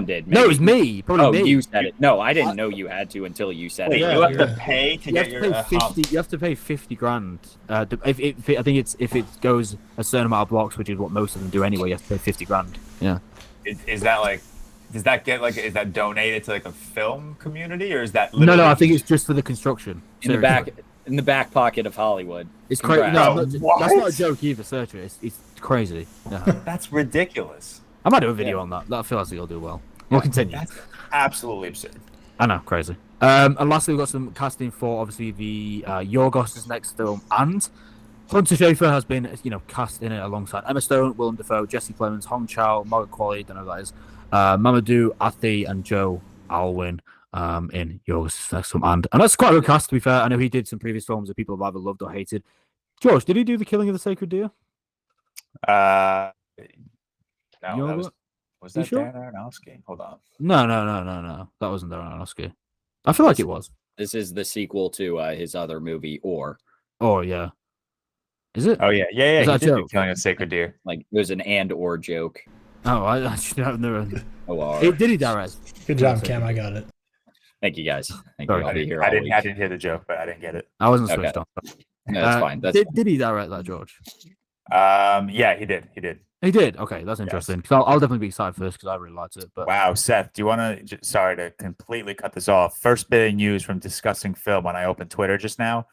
did. Maybe. No, it was me. Probably me. You said it. No, I didn't know you had to until you said it. You have to pay to get your. You have to pay $50,000. I think if it goes a certain amount of blocks, which is what most of them do anyway, you have to pay $50,000. Yeah. Is that like? Does that get like? Is that donated to like a film community or is that? No. I think it's just for the construction. In the back pocket of Hollywood. It's crazy. No, that's not a joke either. Search it. It's crazy. Yeah. That's ridiculous. I might do a video on that. That feels like it'll do well. We'll continue. That's absolutely absurd. I know, crazy. And lastly, we've got some casting for obviously the Yorgos's next film, and Hunter Schafer has been cast in it alongside Emma Stone, Willem Dafoe, Jesse Plemons, Hong Chow, Margaret Qualley, don't know who that is, Mamadou Athie, and Joe Alwyn. in Yorgos Lanthimos, and that's quite a good cast. To be fair, I know he did some previous films that people have either loved or hated. George, did he do The Killing of the Sacred Deer? No, Yorgos? was that sure? Darren Aronofsky? Hold on. No. That wasn't Darren Aronofsky. I feel like it was. This is the sequel to his other movie, Or. Oh yeah. Is it? Oh yeah. He did joke? Killing a Sacred Deer. Like there's an and/or joke. Oh, I should have never. OR. Did he direct? Good job, Cam. I got it. Thank you guys. Thank Sorry, you. I'll be here I all didn't. week. I didn't hear the joke, but I didn't get it. I wasn't Okay. switched on. No, that's fine. Did he direct that, George? Yeah, he did. He did. Okay, that's interesting. Because I'll definitely be excited first because I really liked it. But Wow, Seth, do you want to? Sorry to completely cut this off. First bit of news from discussing film when I opened Twitter just now.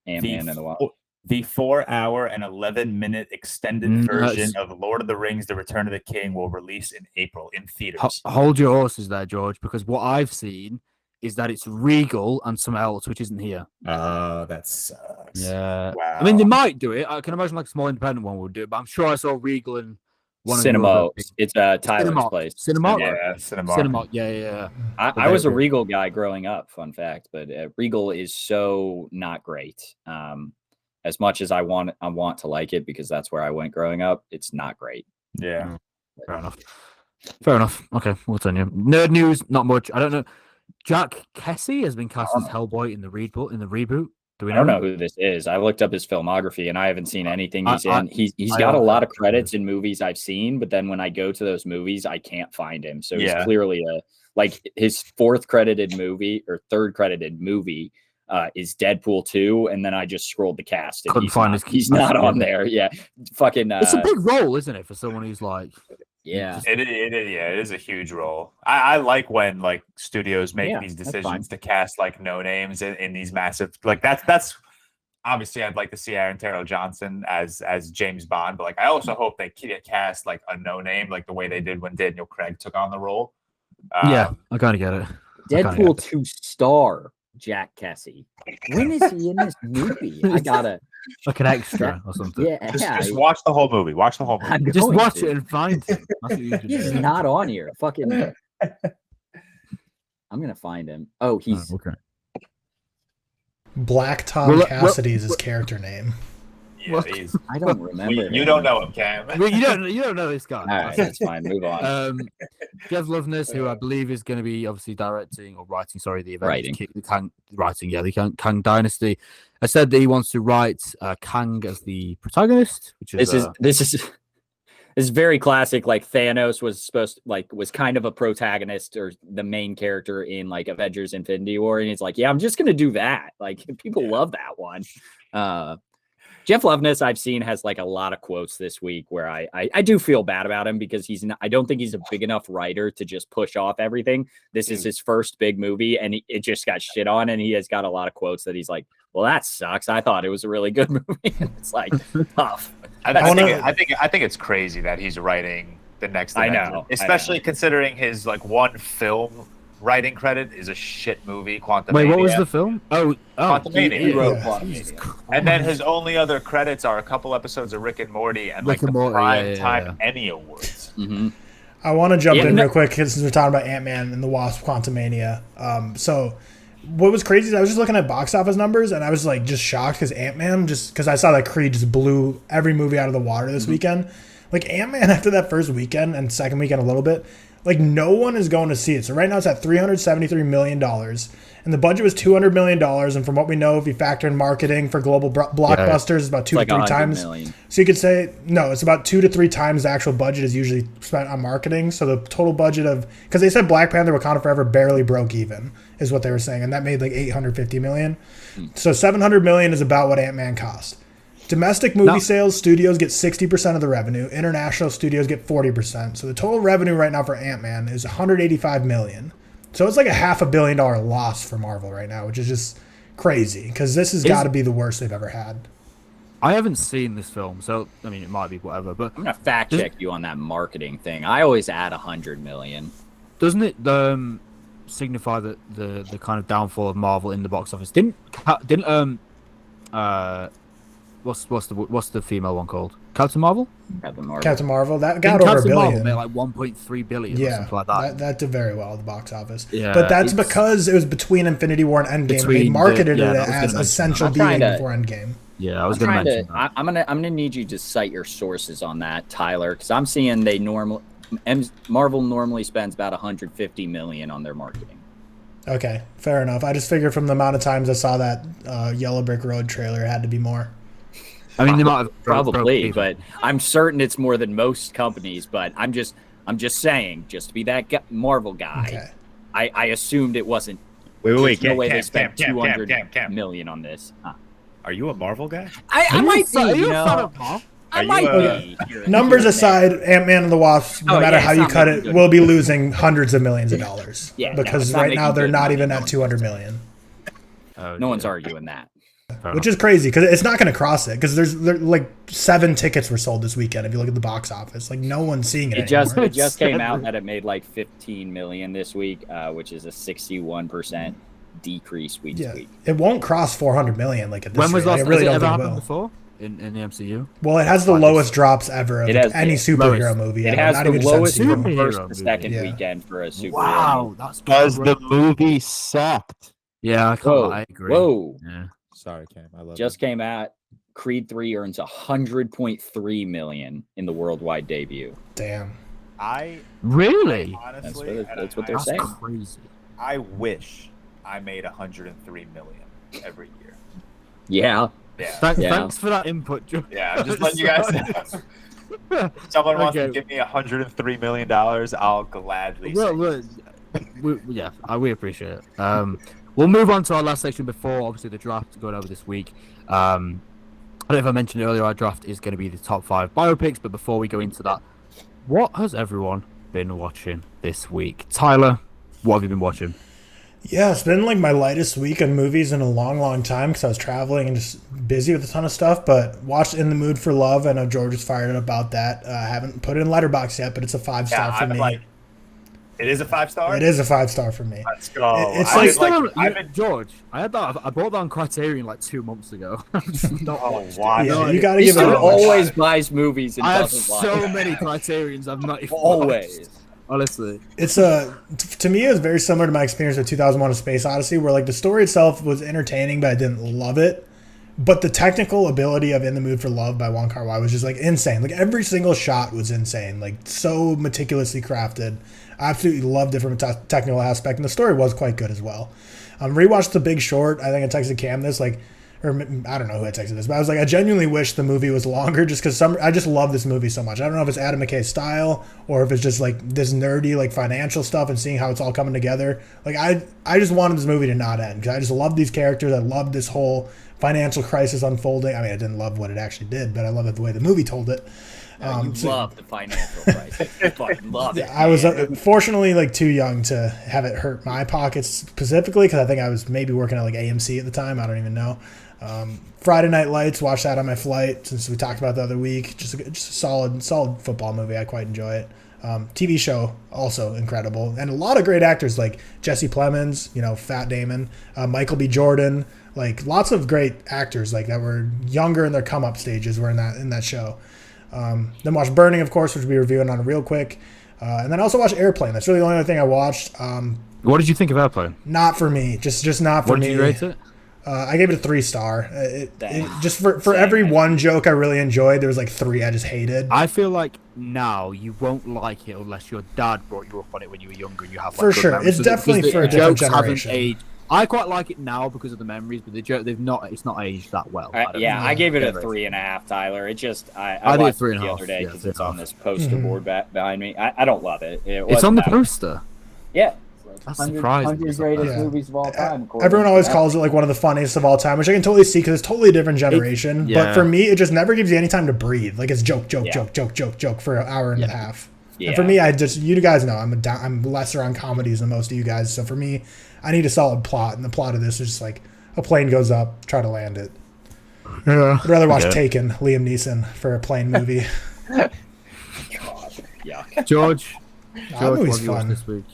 Ant-Man and the Wasp. The 4-hour and 11-minute extended version of Lord of the Rings: The Return of the King will release in April in theaters. Hold your horses there, George, because what I've seen is that it's Regal and something else which isn't here. Oh, that sucks. Yeah. Wow. I mean, they might do it. I can imagine like a small independent one would do it, but I'm sure I saw Regal and one Cinema. It's Tyler's place. Cinema. Yeah, Cinema. Cinema. Yeah. I was a Regal guy growing up. Fun fact, but Regal is so not great. As much as I want to like it because that's where I went growing up, it's not great. Yeah. Fair enough. Okay, we'll turn you. Nerd news, not much. I don't know. Jack Kesy has been cast as Hellboy in the reboot. Do we know? I don't know who this is. I looked up his filmography and I haven't seen anything he's in. He's got a lot of credits in movies I've seen, but then when I go to those movies, I can't find him. So he's clearly his third credited movie is Deadpool 2, and then I just scrolled the cast. And he's not on there. Yeah, fucking. It's a big role, isn't it, for someone who's like. Yeah, it is a huge role. I like when like studios make these decisions to cast like no names in these massive like that's obviously I'd like to see Aaron Taylor Johnson as James Bond, but like I also hope they cast like a no name like the way they did when Daniel Craig took on the role. I kind of get it. Deadpool 2 star Jack Kesy. When is he in this movie? I gotta like an extra or something. Yeah, just watch the whole movie. Watch the whole movie. Just watch it and find him. He's not on here. Fucking. I'm gonna find him. Oh, he's okay. Black Tom Cassidy is his character name. Yeah, I don't remember. You don't know him, Cam. You don't know this guy. All right, that's fine. Move on. Jeff Loveness, who I believe is going to be obviously directing or writing. Sorry, the event. The Kang Dynasty. I said that he wants to write Kang as the protagonist, which is this is very classic. Like Thanos was kind of a protagonist or the main character in like Avengers: Infinity War, and he's like, yeah, I'm just gonna do that. Like people love that one. Jeff Loveness, I've seen, has like a lot of quotes this week where I do feel bad about him because I don't think he's a big enough writer to just push off everything. This is his first big movie and it just got shit on. And he has got a lot of quotes that he's like, well, that sucks. I thought it was a really good movie. And it's like tough. I think it's crazy that he's writing the next Avenger, I know. Especially considering his like one film writing credit is a shit movie, Quantumania. Wait, what was the film? Quantumania. He wrote Quantumania. And then his only other credits are a couple episodes of Rick and Morty and like the Primetime Emmy Awards. Mm-hmm. I want to jump in real quick since we're talking about Ant-Man and the Wasp: Quantumania. So what was crazy is I was just looking at box office numbers and I was like just shocked because Ant-Man, just because I saw that Creed just blew every movie out of the water this weekend. Like Ant-Man after that first weekend and second weekend a little bit, like no one is going to see it. So right now it's at $373 million and the budget was $200 million. And from what we know, if you factor in marketing for global blockbusters, it's about 2 to 3 times. Million. So you could say, no, it's about 2 to 3 times the actual budget is usually spent on marketing. So the total budget because they said Black Panther Wakanda Forever barely broke even is what they were saying. And that made like $850 million. So $700 million is about what Ant-Man cost. Domestic movie sales, studios get 60% of the revenue. International studios get 40%. So the total revenue right now for Ant-Man is $185 million. So it's like a $500 million loss for Marvel right now, which is just crazy because this has got to be the worst they've ever had. I haven't seen this film, so I mean it might be whatever. But I'm gonna fact check you on that marketing thing. I always add $100 million. Doesn't it signify that the kind of downfall of Marvel in the box office? Didn't what's the female one called? Captain Marvel. Captain Marvel. That got over $1 billion. Marvel made like 1.3 billion. Yeah, or something like that. That did very well at the box office. Yeah, but that's because it was between Infinity War and Endgame. They marketed it as essential viewing before Endgame. Yeah, I was going to mention that. I'm gonna need you to cite your sources on that, Tyler, because I'm seeing Marvel normally spends about 150 million on their marketing. Okay, fair enough. I just figured from the amount of times I saw that Yellow Brick Road trailer, it had to be more. I mean, they might have probably, but I'm certain it's more than most companies. But I'm just saying, just to be that Marvel guy, okay. I assumed it wasn't. Wait, no way they spent 200 million on this. Huh. Are you a Marvel guy? I might be. I might be. Numbers aside, Ant-Man and the Wasp, no matter how you cut it, will be losing hundreds of millions of dollars. Because right now they're not even at 200 million. No one's arguing that. Which is crazy because it's not going to cross it because there's like 7 tickets were sold this weekend. If you look at the box office, like no one's seeing it. It just came out that it made like 15 million this week, which is a 61% decrease week to week. It won't cross 400 million like at this When was rate. last? Really has it ever don't happened before in the MCU? Well, it has the lowest drops ever of any superhero movie. It has the lowest from first to second weekend for a superhero. Wow, that's because the movie sucked. Yeah, I agree. Whoa. Yeah. Sorry, Cam. I love Just came out. Creed 3 earns 100.3 million in the worldwide debut. Damn. Really? Honestly, that's what they're saying. Crazy. I wish I made 103 million every year. Yeah. Thanks for that input, Joe. Yeah, I'm just letting you guys know. If someone wants to give me $103 million, I'll gladly we appreciate it. We'll move on to our last section before, obviously, the draft going over this week. I don't know if I mentioned earlier, our draft is going to be the top 5 biopics, but before we go into that, what has everyone been watching this week? Tyler, what have you been watching? Yeah, it's been like my lightest week of movies in a long, long time because I was traveling and just busy with a ton of stuff. But watched In the Mood for Love. I know George is fired up about that. I haven't put it in Letterboxd yet, but it's a 5-star for me. It is a 5-star? It is a 5-star for me. Let's go. It's George, I bought that on Criterion like 2 months ago. Why? Yeah, you gotta give it a always buys movies and doesn't watch. I have so many Criterions I've not even always watched. Honestly, it's to me it was very similar to my experience with 2001: A Space Odyssey, where like the story itself was entertaining, but I didn't love it. But the technical ability of In the Mood for Love by Wong Kar-wai was just like insane. Like every single shot was insane, like so meticulously crafted. I absolutely loved it from a technical aspect, and the story was quite good as well. Rewatched The Big Short. I think I texted Cam this, or I don't know who I texted this, but I was like, I genuinely wish the movie was longer just because I just love this movie so much. I don't know if it's Adam McKay's style or if it's just like this nerdy like financial stuff and seeing how it's all coming together. Like I just wanted this movie to not end because I just love these characters. I love this whole financial crisis unfolding. I mean, I didn't love what it actually did, but I love it the way the movie told it. Love the financial crisis. You fucking love it. I was fortunately like too young to have it hurt my pockets specifically because I think I was maybe working at like AMC at the time. I don't even know. Friday Night Lights, watched that on my flight since we talked about the other week. Just a solid football movie. I quite enjoy it. TV show also incredible, and a lot of great actors like Jesse Plemons, Fat Damon, Michael B. Jordan, like lots of great actors like that were younger in their come up stages were in that show. Then watched Burning, of course, which we'll be reviewing on real quick, and then also watched Airplane. That's really the only other thing I watched. What did you think of Airplane? Not for me, just not for me. What did you rate it? I gave it a 3-star. Just for every one joke I really enjoyed, there was like 3 I just hated. I feel like now you won't like it unless your dad brought you up on it when you were younger and you have like for sure. It's definitely for a different generation. Aged. I quite like it now because of the memories, but it's not aged that well. I gave it a 3.5, Tyler. It just I watched it the other day because it's on this poster board behind me. I don't love it. It's on the poster. Yeah. That's surprising. 100 greatest movies of all time. Everyone always calls it like one of the funniest of all time, which I can totally see because it's totally a different generation. But for me, it just never gives you any time to breathe. Like it's joke for an hour and a half. Yeah. And for me, you guys know I'm lesser on comedies than most of you guys. So for me, I need a solid plot, and the plot of this is just like a plane goes up, try to land it. Yeah. I'd rather watch Taken, Liam Neeson for a plane movie. God, yeah. George, what have you watched this week?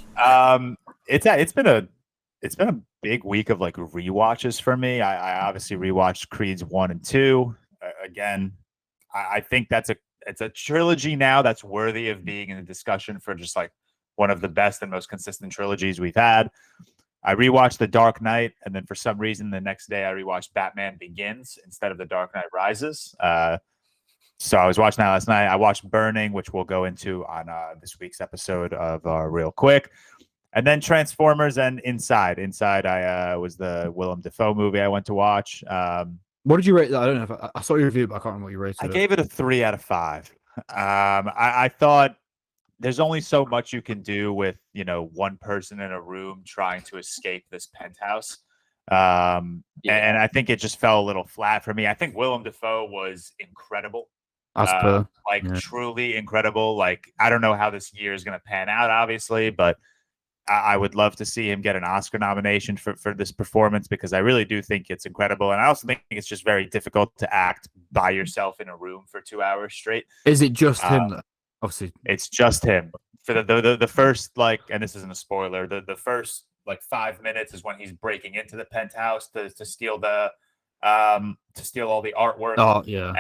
It's been a big week of like rewatches for me. I obviously rewatched Creeds 1 and 2 again, I think it's a trilogy now that's worthy of being in the discussion for just like one of the best and most consistent trilogies we've had. I rewatched The Dark Knight, and then for some reason the next day I rewatched Batman Begins instead of The Dark Knight Rises. So I was watching that last night. I watched Burning, which we'll go into on this week's episode of Real Quick. And then Transformers and Inside. Inside, I was the Willem Dafoe movie I went to watch. What did you rate? I don't know if I saw your review, but I can't remember what you rated. I gave it a 3 out of 5. I thought there's only so much you can do with, one person in a room trying to escape this penthouse. And I think it just fell a little flat for me. I think Willem Dafoe was incredible. Truly incredible. Like, I don't know how this year is going to pan out, obviously, but I would love to see him get an Oscar nomination for this performance, because I really do think it's incredible. And I also think it's just very difficult to act by yourself in a room for 2 hours straight. Is it just him, though? Obviously, it's just him. For the first, and this isn't a spoiler, the first 5 minutes is when he's breaking into the penthouse to steal to steal all the artwork. Oh yeah.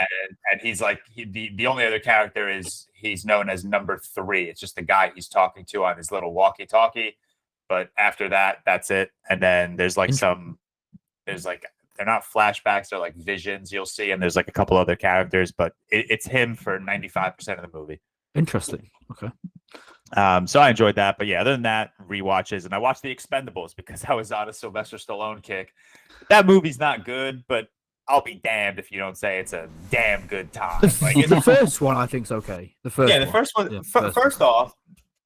And he's the only other character is he's known as number 3. It's just the guy he's talking to on his little walkie-talkie. But after that, that's it. And then there's they're not flashbacks, they're like visions you'll see, and there's a couple other characters, but it's him for 95% of the movie. Interesting. Okay. So I enjoyed that, but yeah, other than that, rewatches, and I watched The Expendables because I was on a Sylvester Stallone kick. That movie's not good, but I'll be damned if you don't say it's a damn good time. The first one I think's okay. The first one. Yeah, first off,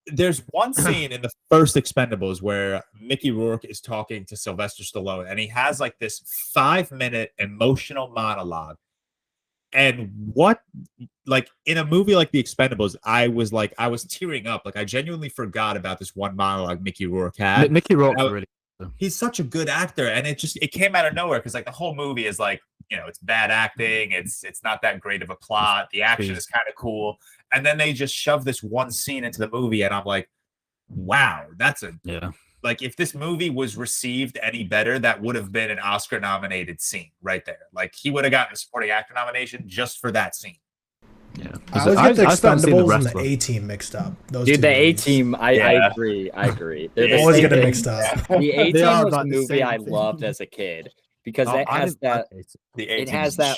there's one scene in the first Expendables where Mickey Rourke is talking to Sylvester Stallone, and he has this 5-minute emotional monologue. And in a movie like The Expendables, I was tearing up. I genuinely forgot about this one monologue Mickey Rourke had. Mickey Rourke really. He's such a good actor, and it came out of nowhere because the whole movie is it's bad acting. It's not that great of a plot. The action is kind of cool, and then they just shove this one scene into the movie, and I'm like, wow, that's if this movie was received any better, that would have been an Oscar-nominated scene right there. He would have gotten a supporting actor nomination just for that scene. Yeah, I always get the Expendables and the A-Team mixed up. Dude, the A-Team, I agree. They always get it mixed up. The A-Team was a movie I loved as a kid because it has that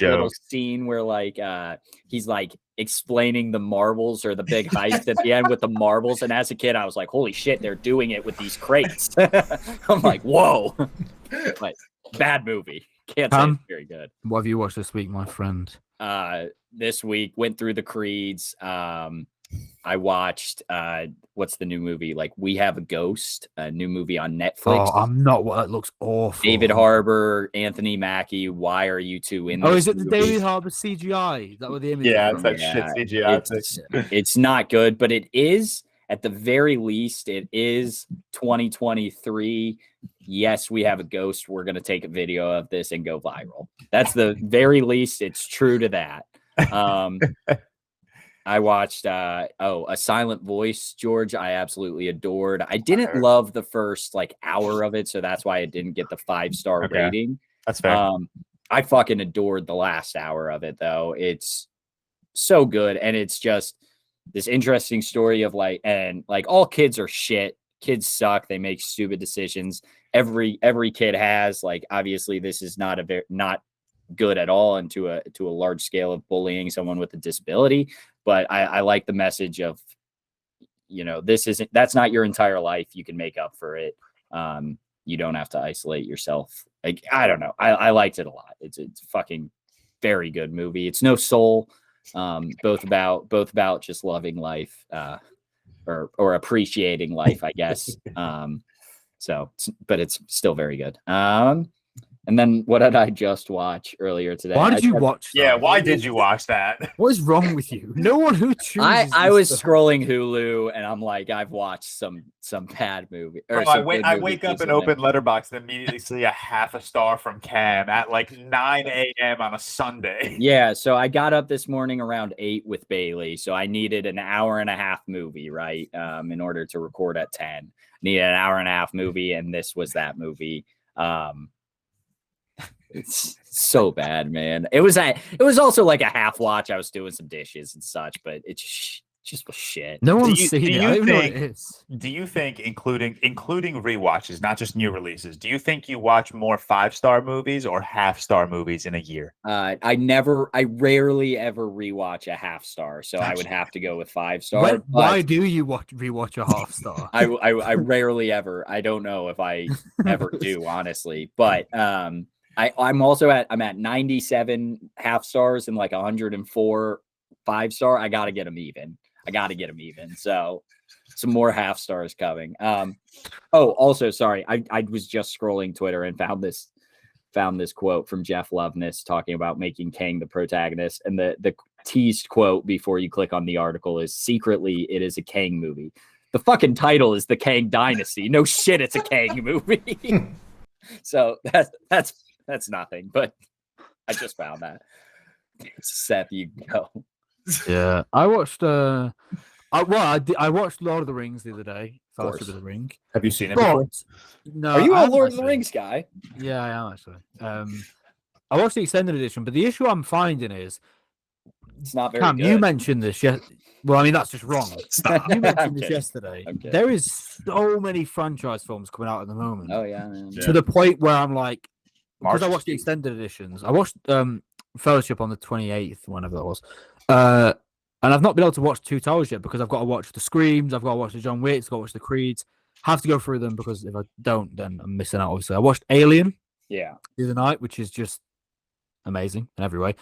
little scene where he's explaining the marbles or the big heist at the end with the marbles, and as a kid I was like, holy shit, they're doing it with these crates. I'm like, whoa. But bad movie. Can't say it's very good. What have you watched this week, my friend? This week went through the Creeds. I watched what's the new movie? We Have a Ghost, a new movie on Netflix. Oh, I'm not. That looks awful. David Harbour, Anthony Mackie. Why are you two in this? Oh, is it the David Harbour CGI? Is that what the image? Yeah, it's that shit CGI. It's not good, but it is. At the very least, it is 2023. Yes, we have a ghost. We're going to take a video of this and go viral. That's the very least. It's true to that. I watched A Silent Voice, George. I absolutely adored. I didn't love the first hour of it, so that's why it didn't get the 5-star rating. That's fair. I fucking adored the last hour of it, though. It's so good, and it's just this interesting story of all kids are shit. Kids suck. They make stupid decisions. Every kid has obviously this is not good at all, and to a large scale of bullying someone with a disability. But I like the message of, that's not your entire life. You can make up for it. You don't have to isolate yourself. I don't know. I liked it a lot. It's a fucking very good movie. It's no soul. Both about just loving life, or appreciating life, I guess. But it's still very good. And then what did I just watch earlier today? Why did you watch that? Yeah, why did you watch that? What is wrong with you? No one who chooses. I was scrolling Hulu, and I'm like, I've watched some bad movie. I wake up and open Letterboxd and immediately see a half a star from Cam at 9 a.m. on a Sunday. Yeah, so I got up this morning around 8 with Bailey, so I needed an hour and a half movie, right? In order to record at 10. Needed an hour and a half movie, and this was that movie. It's so bad, man. It was also like a half watch. I was doing some dishes and such, but it just was shit. No one's seen it. I don't even know what it is. Do you think, including rewatches, not just new releases, do you think you watch more 5-star movies or half-star movies in a year? I rarely ever rewatch a half star, so I would have to go with 5-star. Why do you rewatch a half star? I rarely ever. I don't know if I ever do, honestly, but I'm at 97 half stars and like 104 5-star. I got to get them even. So some more half stars coming. Also, sorry. I was just scrolling Twitter and found this quote from Jeff Loveness talking about making Kang the protagonist. And the teased quote before you click on the article is, secretly, it is a Kang movie. The fucking title is The Kang Dynasty. No shit, it's a Kang movie. So that's nothing, but I just found that. Seth, you go. Yeah, I watched. I watched Lord of the Rings the other day. Fellowship of the Ring. Have you seen it before? No. Are you a Lord of the Rings guy? Yeah, I am actually. I watched the extended edition, but the issue I'm finding is it's not very Cam, good. you mentioned this. Well, I mean that's just wrong. You mentioned this yesterday. There is so many franchise films coming out at the moment. Oh yeah, man. To the point where I'm like, because I watched the extended editions. I watched Fellowship on the 28th, whenever that was. And I've not been able to watch Two Towers yet because I've got to watch the Screams, I've got to watch the John Wicks, I've got to watch the Creeds. Have to go through them because if I don't, then I'm missing out, obviously. I watched Alien the other night, which is just amazing in every way.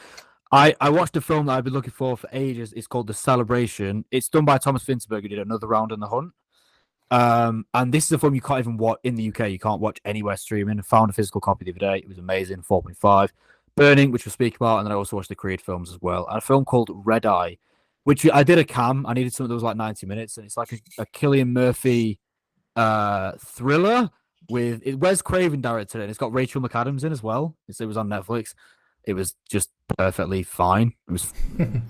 I watched a film that I've been looking for ages. It's called The Celebration. It's done by Thomas Vinterberg, who did Another Round in the Hunt. And this is a film you can't even watch in the UK. You can't watch anywhere streaming. I found a physical copy the other day. It was amazing, 4.5. Burning, which we'll speak about, and then I also watched the Creed films as well. And a film called Red Eye, which I did a cam. I needed something that was like 90 minutes, and it's like a Cillian Murphy thriller with Wes Craven directed it, and it's got Rachel McAdams in as well. It was on Netflix. It was just perfectly fine. It was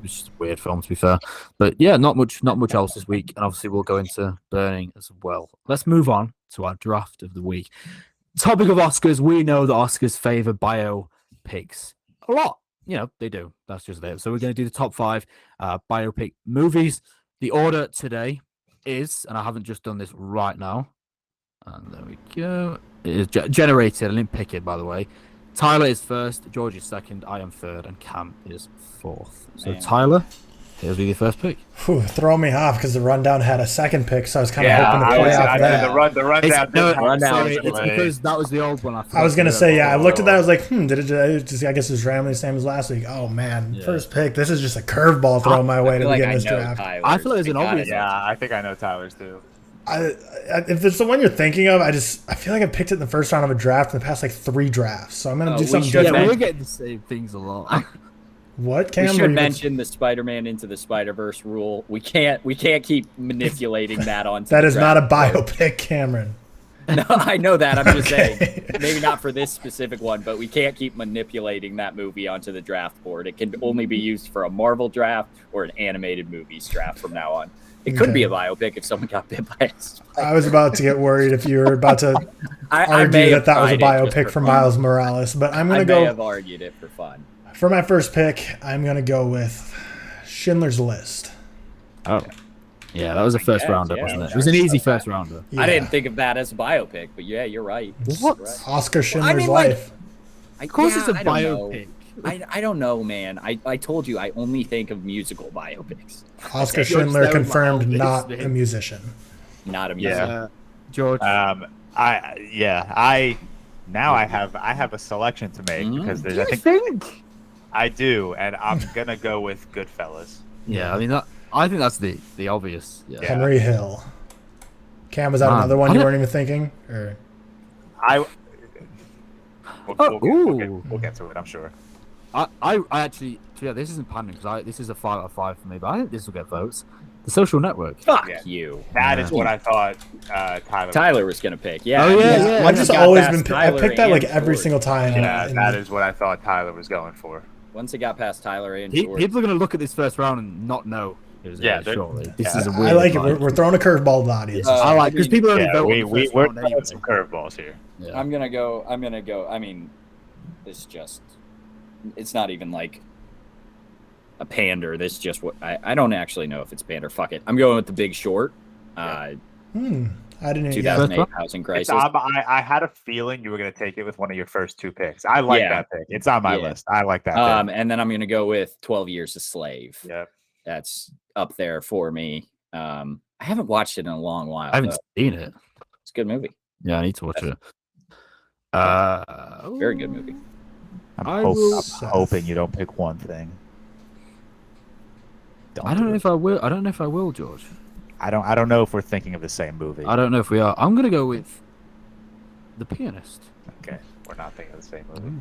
just a weird film, to be fair. But yeah, not much else this week, and obviously we'll go into Burning as well. Let's move on to our draft of the week. Topic of Oscars. We know that Oscars favor biopics a lot. They do. That's just it. So we're going to do the top 5 biopic movies. The order today is, and I haven't just done this right now, and there we go. It is generated. I didn't pick it, by the way. Tyler is first, George is second, I am third, and Cam is fourth. So Tyler, here's your first pick. Throw me off because the rundown had a second pick, so I was kind of hoping to play off that. The rundown. It's because that was the old one. I was gonna say, I looked at that. I was like, did it just? I guess it's randomly the same as last week. Oh man, first pick. This is just a curveball thrown my way to begin this draft. I feel like there's an obvious. Yeah, I think I know Tyler's too. If it's the one you're thinking of, I feel like I picked it in the first round of a draft in the past 3 drafts. So I'm gonna do something different. Yeah, we're getting the same things a lot. What, Cam? We should mention the Spider-Man Into the Spider-Verse rule. We can't keep manipulating that on. That is not a biopic, Cameron. No, I know that. I'm just saying, maybe not for this specific one, but we can't keep manipulating that movie onto the draft board. It can only be used for a Marvel draft or an animated movies draft from now on. It could be a biopic if someone got bit by a spider. I was about to get worried if you were about to argue that was a biopic for Miles Morales, but I'm going to go. I may have argued it for fun. For my first pick, I'm going to go with Schindler's List. Oh. Yeah, that was a first rounder, wasn't it? It was an easy first rounder. Yeah. I didn't think of that as a biopic, but yeah, you're right. What? Right. Oscar Schindler's Life. Of course it's a biopic. I don't know, man. I told you I only think of musical biopics. Oscar Schindler confirmed not a musician. Not a musician. Yeah. George. I have a selection to make because there's I do, and I'm gonna go with Goodfellas. Yeah, I mean I think that's the obvious. Yeah. Henry Hill. Cam, was that another one you weren't even thinking? Or we'll get to it, I'm sure. I actually, this isn't pandering because this is a 5 out of 5 for me, but I think this will get votes. The Social Network. Fuck you. That is what I thought Tyler was going to pick. Yeah. Oh, yeah. I've just always been I picked that every single time. Yeah, that is what I thought Tyler was going for. Once it got past Tyler and George. People are going to look at this first round and not know. Surely. This is a weird. I like it. We're throwing a curveball to the audience. I like because people only vote. We're throwing some curveballs here. Yeah. I'm gonna go. I mean, it's not even like a pander. This is just what I don't actually know if it's pander. Fuck it. I'm going with The Big Short. I didn't 2008 Housing Crisis. I had a feeling you were going to take it with one of your first two picks. I like that pick. It's on my list. I like that pick. And then I'm going to go with 12 Years a Slave. Yep. That's up there for me. I haven't watched it in a long while. I haven't seen it. It's a good movie. Yeah, I need to watch it. Very good movie. I'm hoping you don't pick one thing. I don't know if I will. I don't know if I will, George. I don't know if we're thinking of the same movie. I don't know if we are. I'm gonna go with The Pianist. Okay, we're not thinking of the same movie.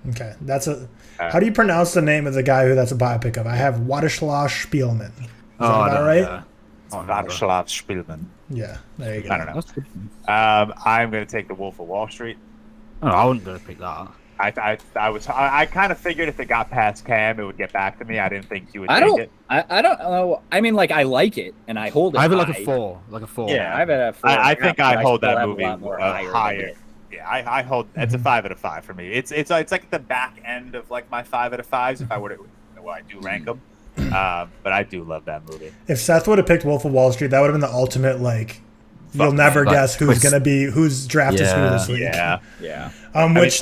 Okay, that's a. How do you pronounce the name of the guy who that's a biopic of? I have Władysław Spielman. Is that about right? Władysław Spielman. Yeah, there you go. I don't know. I'm gonna take The Wolf of Wall Street. Oh, I wasn't gonna pick that. I kind of figured if it got past Cam, it would get back to me. I didn't think you would take it. I don't know. I mean, like, I like it, and I hold it. I have it high. like a 4. Yeah, I have it at 4. I think I hold that movie higher. Yeah, I hold. It's a 5 out of 5 for me. It's like the back end of like my 5 out of 5s. If I were to, I do rank them. But I do love that movie. If Seth would have picked Wolf of Wall Street, that would have been the ultimate like. You'll never guess who's gonna be whose draft is who this week. Yeah. Which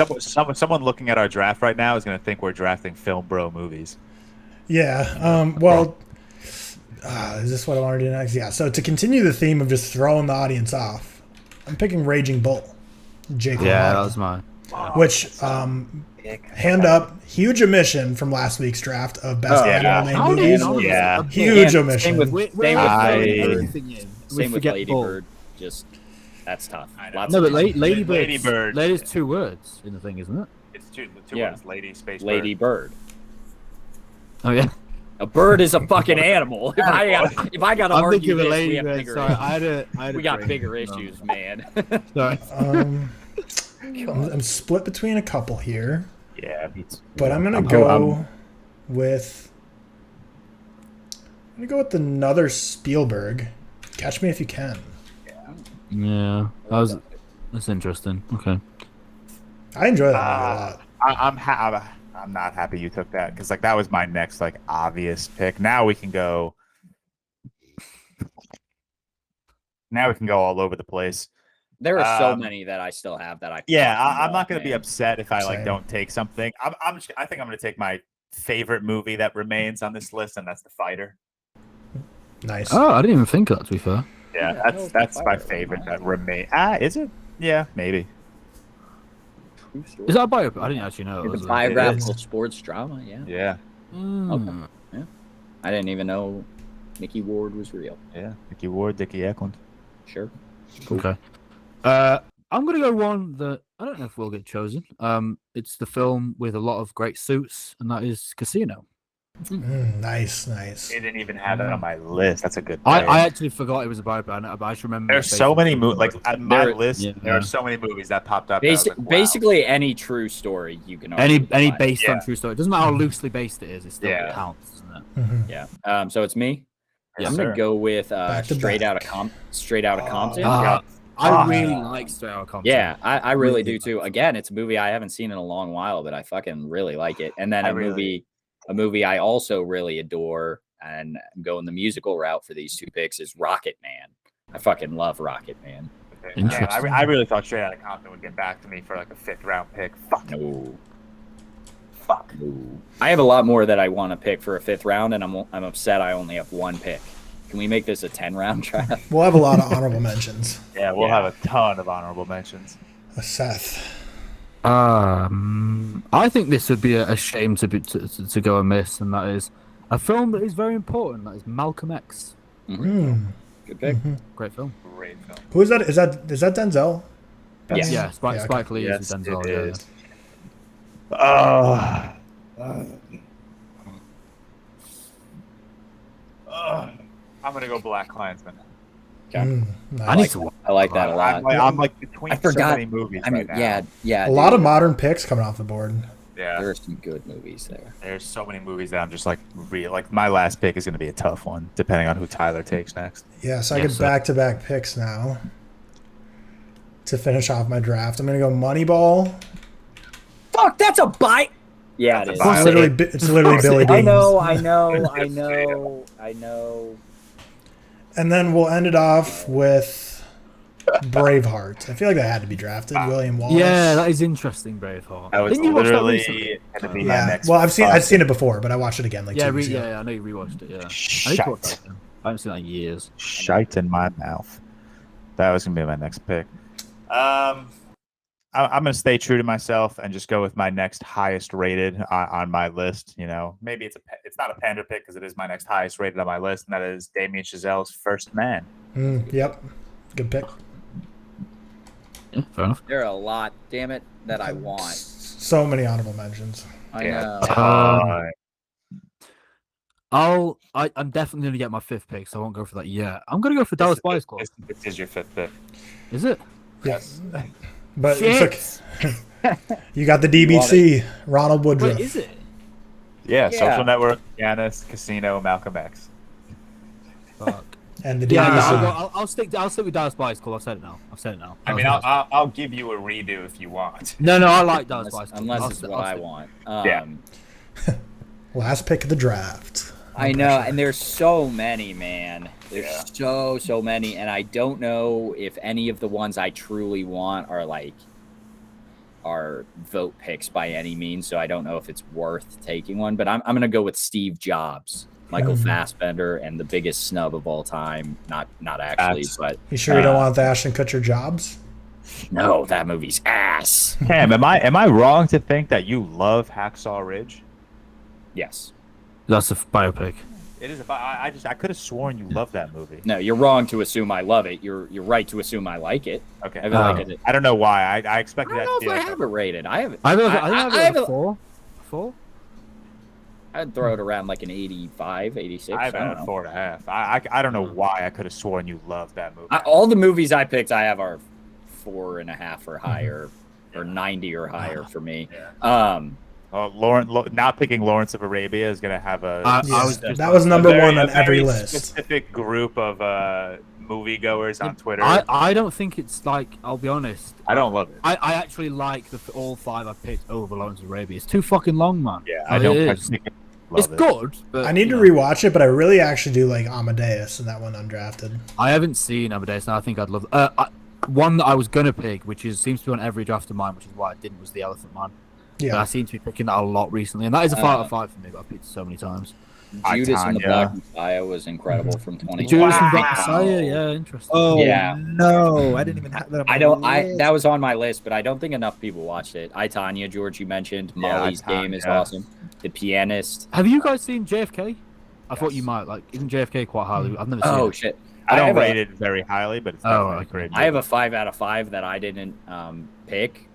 someone looking at our draft right now is gonna think we're drafting film bro movies. Yeah. Well, is this what I want to do next? Yeah. So to continue the theme of just throwing the audience off, I'm picking Raging Bull. Jake. Yeah, that was mine. Which hand up, huge omission from last week's draft of best animal name movies. Yeah. Huge omission. Same with Lady Bird. Just that's tough. No, but Lady Bird. Lady's 2 words in the thing, isn't it? It's two words. Lady space Lady Bird. Oh yeah. A bird is a fucking animal. If I got to argue this, we have bigger issues. We got bigger issues, man. Sorry. I'm split between a couple here. Yeah. But I'm gonna go with another Spielberg. Catch Me If You Can. Yeah, that's interesting. Okay. I enjoy that movie a lot. I'm not happy you took that because like that was my next like obvious pick. Now we can go all over the place. There are so many that I still have that I. I'm not going to be upset if I like don't take something. I think I'm going to take my favorite movie that remains on this list, and that's The Fighter. Nice. Oh, I didn't even think of that. To be fair. Yeah, that's my favorite that remains. Is it? Yeah, maybe. Is that a biopic? I didn't actually know. It's a biographical sports drama. Yeah. Yeah. Okay. Yeah. I didn't even know Mickey Ward was real. Yeah, Mickey Ward, Dickie Eklund. Sure. Cool. Okay. I'm gonna go one that I don't know if will get chosen. It's the film with a lot of great suits, and that is Casino. Nice. They didn't even have that on my list. That's a good. I actually forgot it was a biopic, but I just remember. There's so many movies. Like on my list, there are so many movies that popped up. Basically, any true story you can. Any based on true story. It doesn't matter how loosely based it is. It still counts, doesn't it? Mm-hmm. Yeah. So it's me. I'm gonna go with Straight Outta Compton. I really like Straight Outta Compton. Yeah, I really do too. Again, it's a movie I haven't seen in a long while, but I fucking really like it. And then a movie I also really adore, and I'm going the musical route for these 2 picks is Rocket Man. I fucking love Rocket Man. Yeah, I really thought Straight Outta Compton would get back to me for like a 5th round pick. Fuck. No. I have a lot more that I want to pick for a 5th round, and I'm upset I only have 1 pick. Can we make this a 10-round draft? We'll have a lot of honorable mentions. Yeah, we'll have a ton of honorable mentions. Seth. I think this would be a shame to go amiss, and that is a film that is very important. That is Malcolm X. Mm-hmm. Good pick. Mm-hmm. Great film. Who is that? Is that Denzel? Yeah, Spike Lee is Denzel. It is. I'm gonna go Black Klansman. Okay. Nice. I like that a lot. I'm like between so many movies. I mean, right now. yeah. A lot of modern picks coming off the board. Yeah, there are some good movies there. There's so many movies that I'm just like my last pick is gonna be a tough one, depending on who Tyler takes next. Yeah, so I get back-to-back picks now to finish off my draft. I'm gonna go Moneyball. fuck? That's a bite. Yeah, it is. It's literally Billy Beans. I know. And then we'll end it off with Braveheart. I feel like that had to be drafted. William Wallace. Yeah, that is interesting. Braveheart. That was literally going to be my next. Well, I've seen it before, but I watched it again. Like 2 weeks ago. I know you rewatched it. Yeah, Shite. I haven't seen that in years. Shite in my mouth. That was going to be my next pick. I'm going to stay true to myself and just go with my next highest rated on my list. You know, maybe it's not a pander pick because it is my next highest rated on my list, and that is Damien Chazelle's First Man. Yep, good pick. Yeah, fair enough. There are a lot, damn it, that I want. So many honorable mentions. I know. I'm definitely going to get my 5th pick, so I won't go for that yet. I'm going to go for Dallas Buyers Club. This is your 5th pick. Is it? Yes. But it's like, you got the DBC, Ronald Woodruff. Wait, is it? Yeah, Social Network, Giannis, Casino, Malcolm X. Fuck. And the DBC. I'll stick with Dallas Buyers Club. I've said it now. I mean, I'll give you a redo if you want. No, I like Dallas Buyers Club. Unless it's what I want. Last pick of the draft. I know, and there's so many, man. There's so many, and I don't know if any of the ones I truly want are vote picks by any means. So I don't know if it's worth taking one. But I'm gonna go with Steve Jobs, Michael Fassbender, and the biggest snub of all time. Not actually, but you sure you don't want the Ashton Kutcher Jobs? No, that movie's ass. Cam, am I wrong to think that you love Hacksaw Ridge? Yes. That's a biopic. It is. I could have sworn you loved that movie. No, you're wrong to assume I love it. You're right to assume I like it. Okay. I don't know why. I expected that. I don't know if I have it rated. I have it. I have it 4. 4. I'd throw it around like an 85, 86. I have it at 4.5. I don't know why. I could have sworn you loved that movie. All the movies I picked, I have are 4.5 or higher, or 90 or higher for me. Yeah. Not picking Lawrence of Arabia is going to have a. That was number one on every list. Specific group of moviegoers on Twitter. I don't think it's like. I'll be honest. I don't love it. I actually like all 5 I picked over Lawrence of Arabia. It's too fucking long, man. Yeah, I don't. It's good, but I need to rewatch it. But I really actually do like Amadeus and that one undrafted. I haven't seen Amadeus, and I think I'd love. One that I was gonna pick, which seems to be on every draft of mine, which is why I didn't, was The Elephant Man. Yeah, I seem to be picking that a lot recently, and that is a 5 out of 5 for me. But I've picked it so many times. Judas and the Black Messiah was incredible from 2020. Judas and the Black Messiah, yeah, interesting. Oh yeah, no, I didn't even have that. That was on my list, but I don't think enough people watched it. I, Tanya, George, you mentioned Molly's Game is awesome. The Pianist. Have you guys seen JFK? I thought you might. Like, isn't JFK quite highly? I've never seen it. Oh shit. I don't rate it very highly, but it's definitely great. I have a 5 out of 5 that I didn't pick.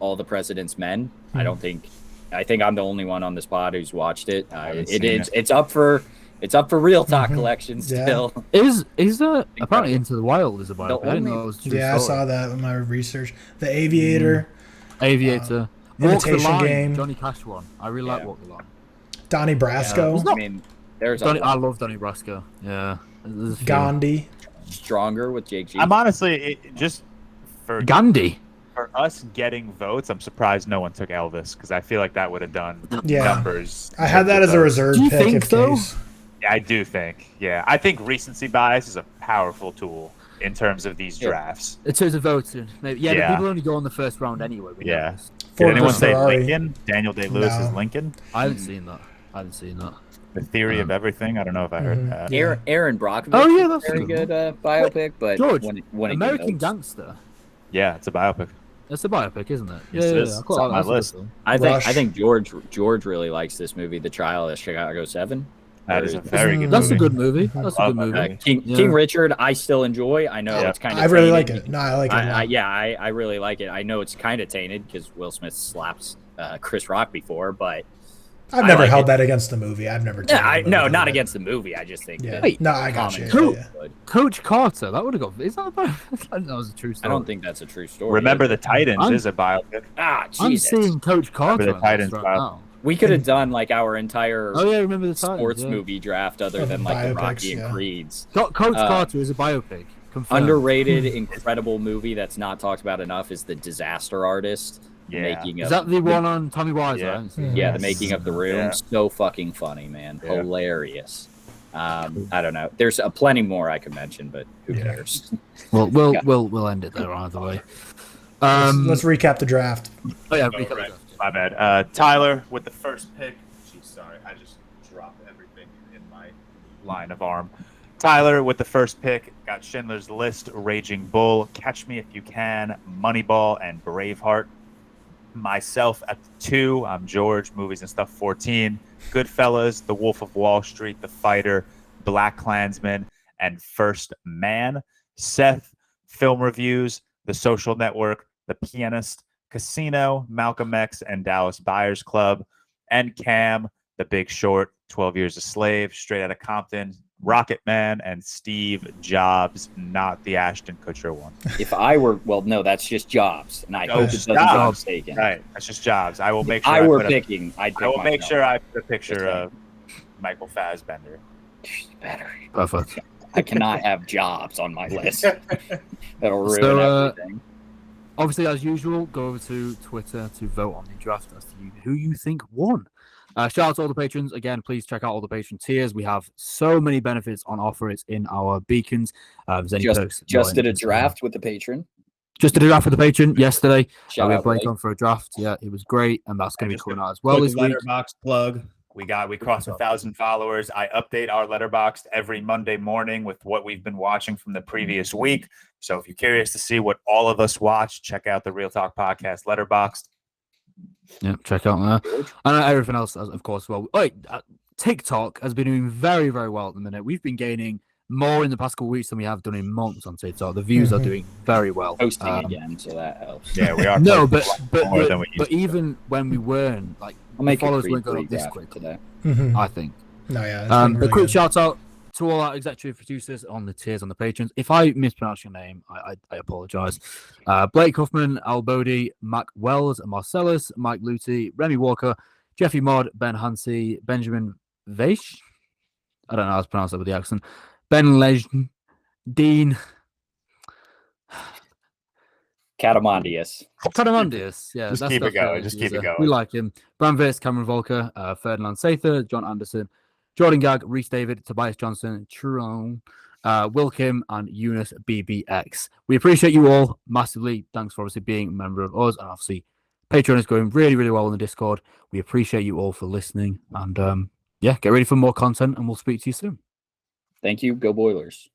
All the President's Men. I think I'm the only one on this pod who's watched it. It's up for ReelTok collection still. Is apparently Into the Wild is a biopic? I didn't know it was true story. I saw that in my research. The Aviator. Imitation Game. Johnny Cash one. I really like Walk the Line. Donnie Brasco. I love Donnie Brasco. Yeah. Gandhi. Stronger with Jake G. I'm honestly just for Gandhi. For us getting votes, I'm surprised no one took Elvis because I feel like that would have done numbers. I had that as a reserve pick. Do you think so? Yeah, I do think. Yeah, I think recency bias is a powerful tool in terms of these drafts. In terms of voting, maybe. Yeah, but people only go on the first round anyway. Yeah. Did anyone say Lincoln? Daniel Day-Lewis is Lincoln? I haven't seen that. The Theory of Everything. I don't know if I heard that. Aaron Brockovich. Oh yeah, that's a very good biopic. But George, American Gangster. Yeah, it's a biopic. It's a biopic, isn't it? Yeah, it's on my list. I think George really likes this movie, The Trial of Chicago 7. That is a very good movie. That's a good movie. That's a good movie. King Richard, I still enjoy. I know it's kind of. I really like it. No, I like it. I really like it. I know it's kind of tainted because Will Smith slaps Chris Rock before, but I've never held that against the movie. I've never. Not against the movie. I just think. Yeah. No, I got you. Coach Carter. That would have got. Is that a biopic? That was a true story. I don't think that's a true story. Remember the Titans is a biopic. I'm seeing Coach Carter. Remember the Titans biopic. We could have done like our entire remember the sports movie draft other than like the Rocky and Creeds. Coach Carter is a biopic. Confirmed. Underrated, incredible movie that's not talked about enough is The Disaster Artist. Making Is that the one on Tommy Wiseau? Yeah, the Making of the Room. Yeah. So fucking funny, man. Yeah. Hilarious. I don't know. There's plenty more I could mention, but who cares? Well, we'll end it there either way. Let's recap the draft. Oh yeah, recap the draft. My bad. Tyler with the first pick. Jeez, sorry, I just dropped everything in my line of arm. Tyler with the first pick got Schindler's List, Raging Bull, Catch Me If You Can, Moneyball, and Braveheart. Myself at 2, I'm George, Movies and Stuff 14, Goodfellas, The Wolf of Wall Street, The Fighter, Black Klansman, and First Man. Seth, Film Reviews, The Social Network, The Pianist, Casino, Malcolm X, and Dallas Buyers Club. And Cam, The Big Short, 12 Years a Slave, Straight Outta Compton, Rocket Man, and Steve Jobs, not the Ashton Kutcher one. If I were, well, no, that's just Jobs, and I hope it doesn't get mistaken. Right, that's just Jobs. I will make sure. I were picking. I will make sure I put a picture of Michael Fassbender. Better. Perfect. I cannot have Jobs on my list. That'll ruin everything. Obviously, as usual, go over to Twitter to vote on the draft as to who you think won. Shout out to all the patrons. Again, please check out all the patron tiers. We have so many benefits on offer. It's in our beacons. Just did a draft with the patron. Just did a draft with the patron yesterday. We had Blake on for a draft. Yeah, it was great. And that's going to be coming out as well this week. Letterboxd plug. We crossed 1,000 followers. I update our Letterboxd every Monday morning with what we've been watching from the previous week. So if you're curious to see what all of us watch, check out the ReelTok Podcast Letterboxd. Yeah, check out there. And everything else, of course, well. TikTok has been doing very, very well at the minute. We've been gaining more in the past couple of weeks than we have done in months on TikTok. The views are doing very well. Posting again, so that helps. Yeah, we are. No, but even when we weren't, like, the followers weren't going up this quick today. I think. No, yeah. A quick shout out to all our executive producers on the tiers on the patrons. If I mispronounce your name, I apologize. Blake Huffman, Al Bodie, Mac Wells, Marcellus, Mike Luty, Remy Walker, Jeffy Mod, Ben Hansey, Benjamin Vaish. I don't know how to pronounce that with the accent. Ben Legend, Dean Catamondius. Yeah, just keep it going. Keep it going. We like him. Bram Viss, Cameron Volker, Ferdinand Sather, John Anderson, Jordan Gag, Reese David, Tobias Johnson, Truron, Will Kim, and Eunice BBX. We appreciate you all massively. Thanks for obviously being a member of us. And obviously, Patreon is going really, really well in the Discord. We appreciate you all for listening. And get ready for more content, and we'll speak to you soon. Thank you. Go Boilers.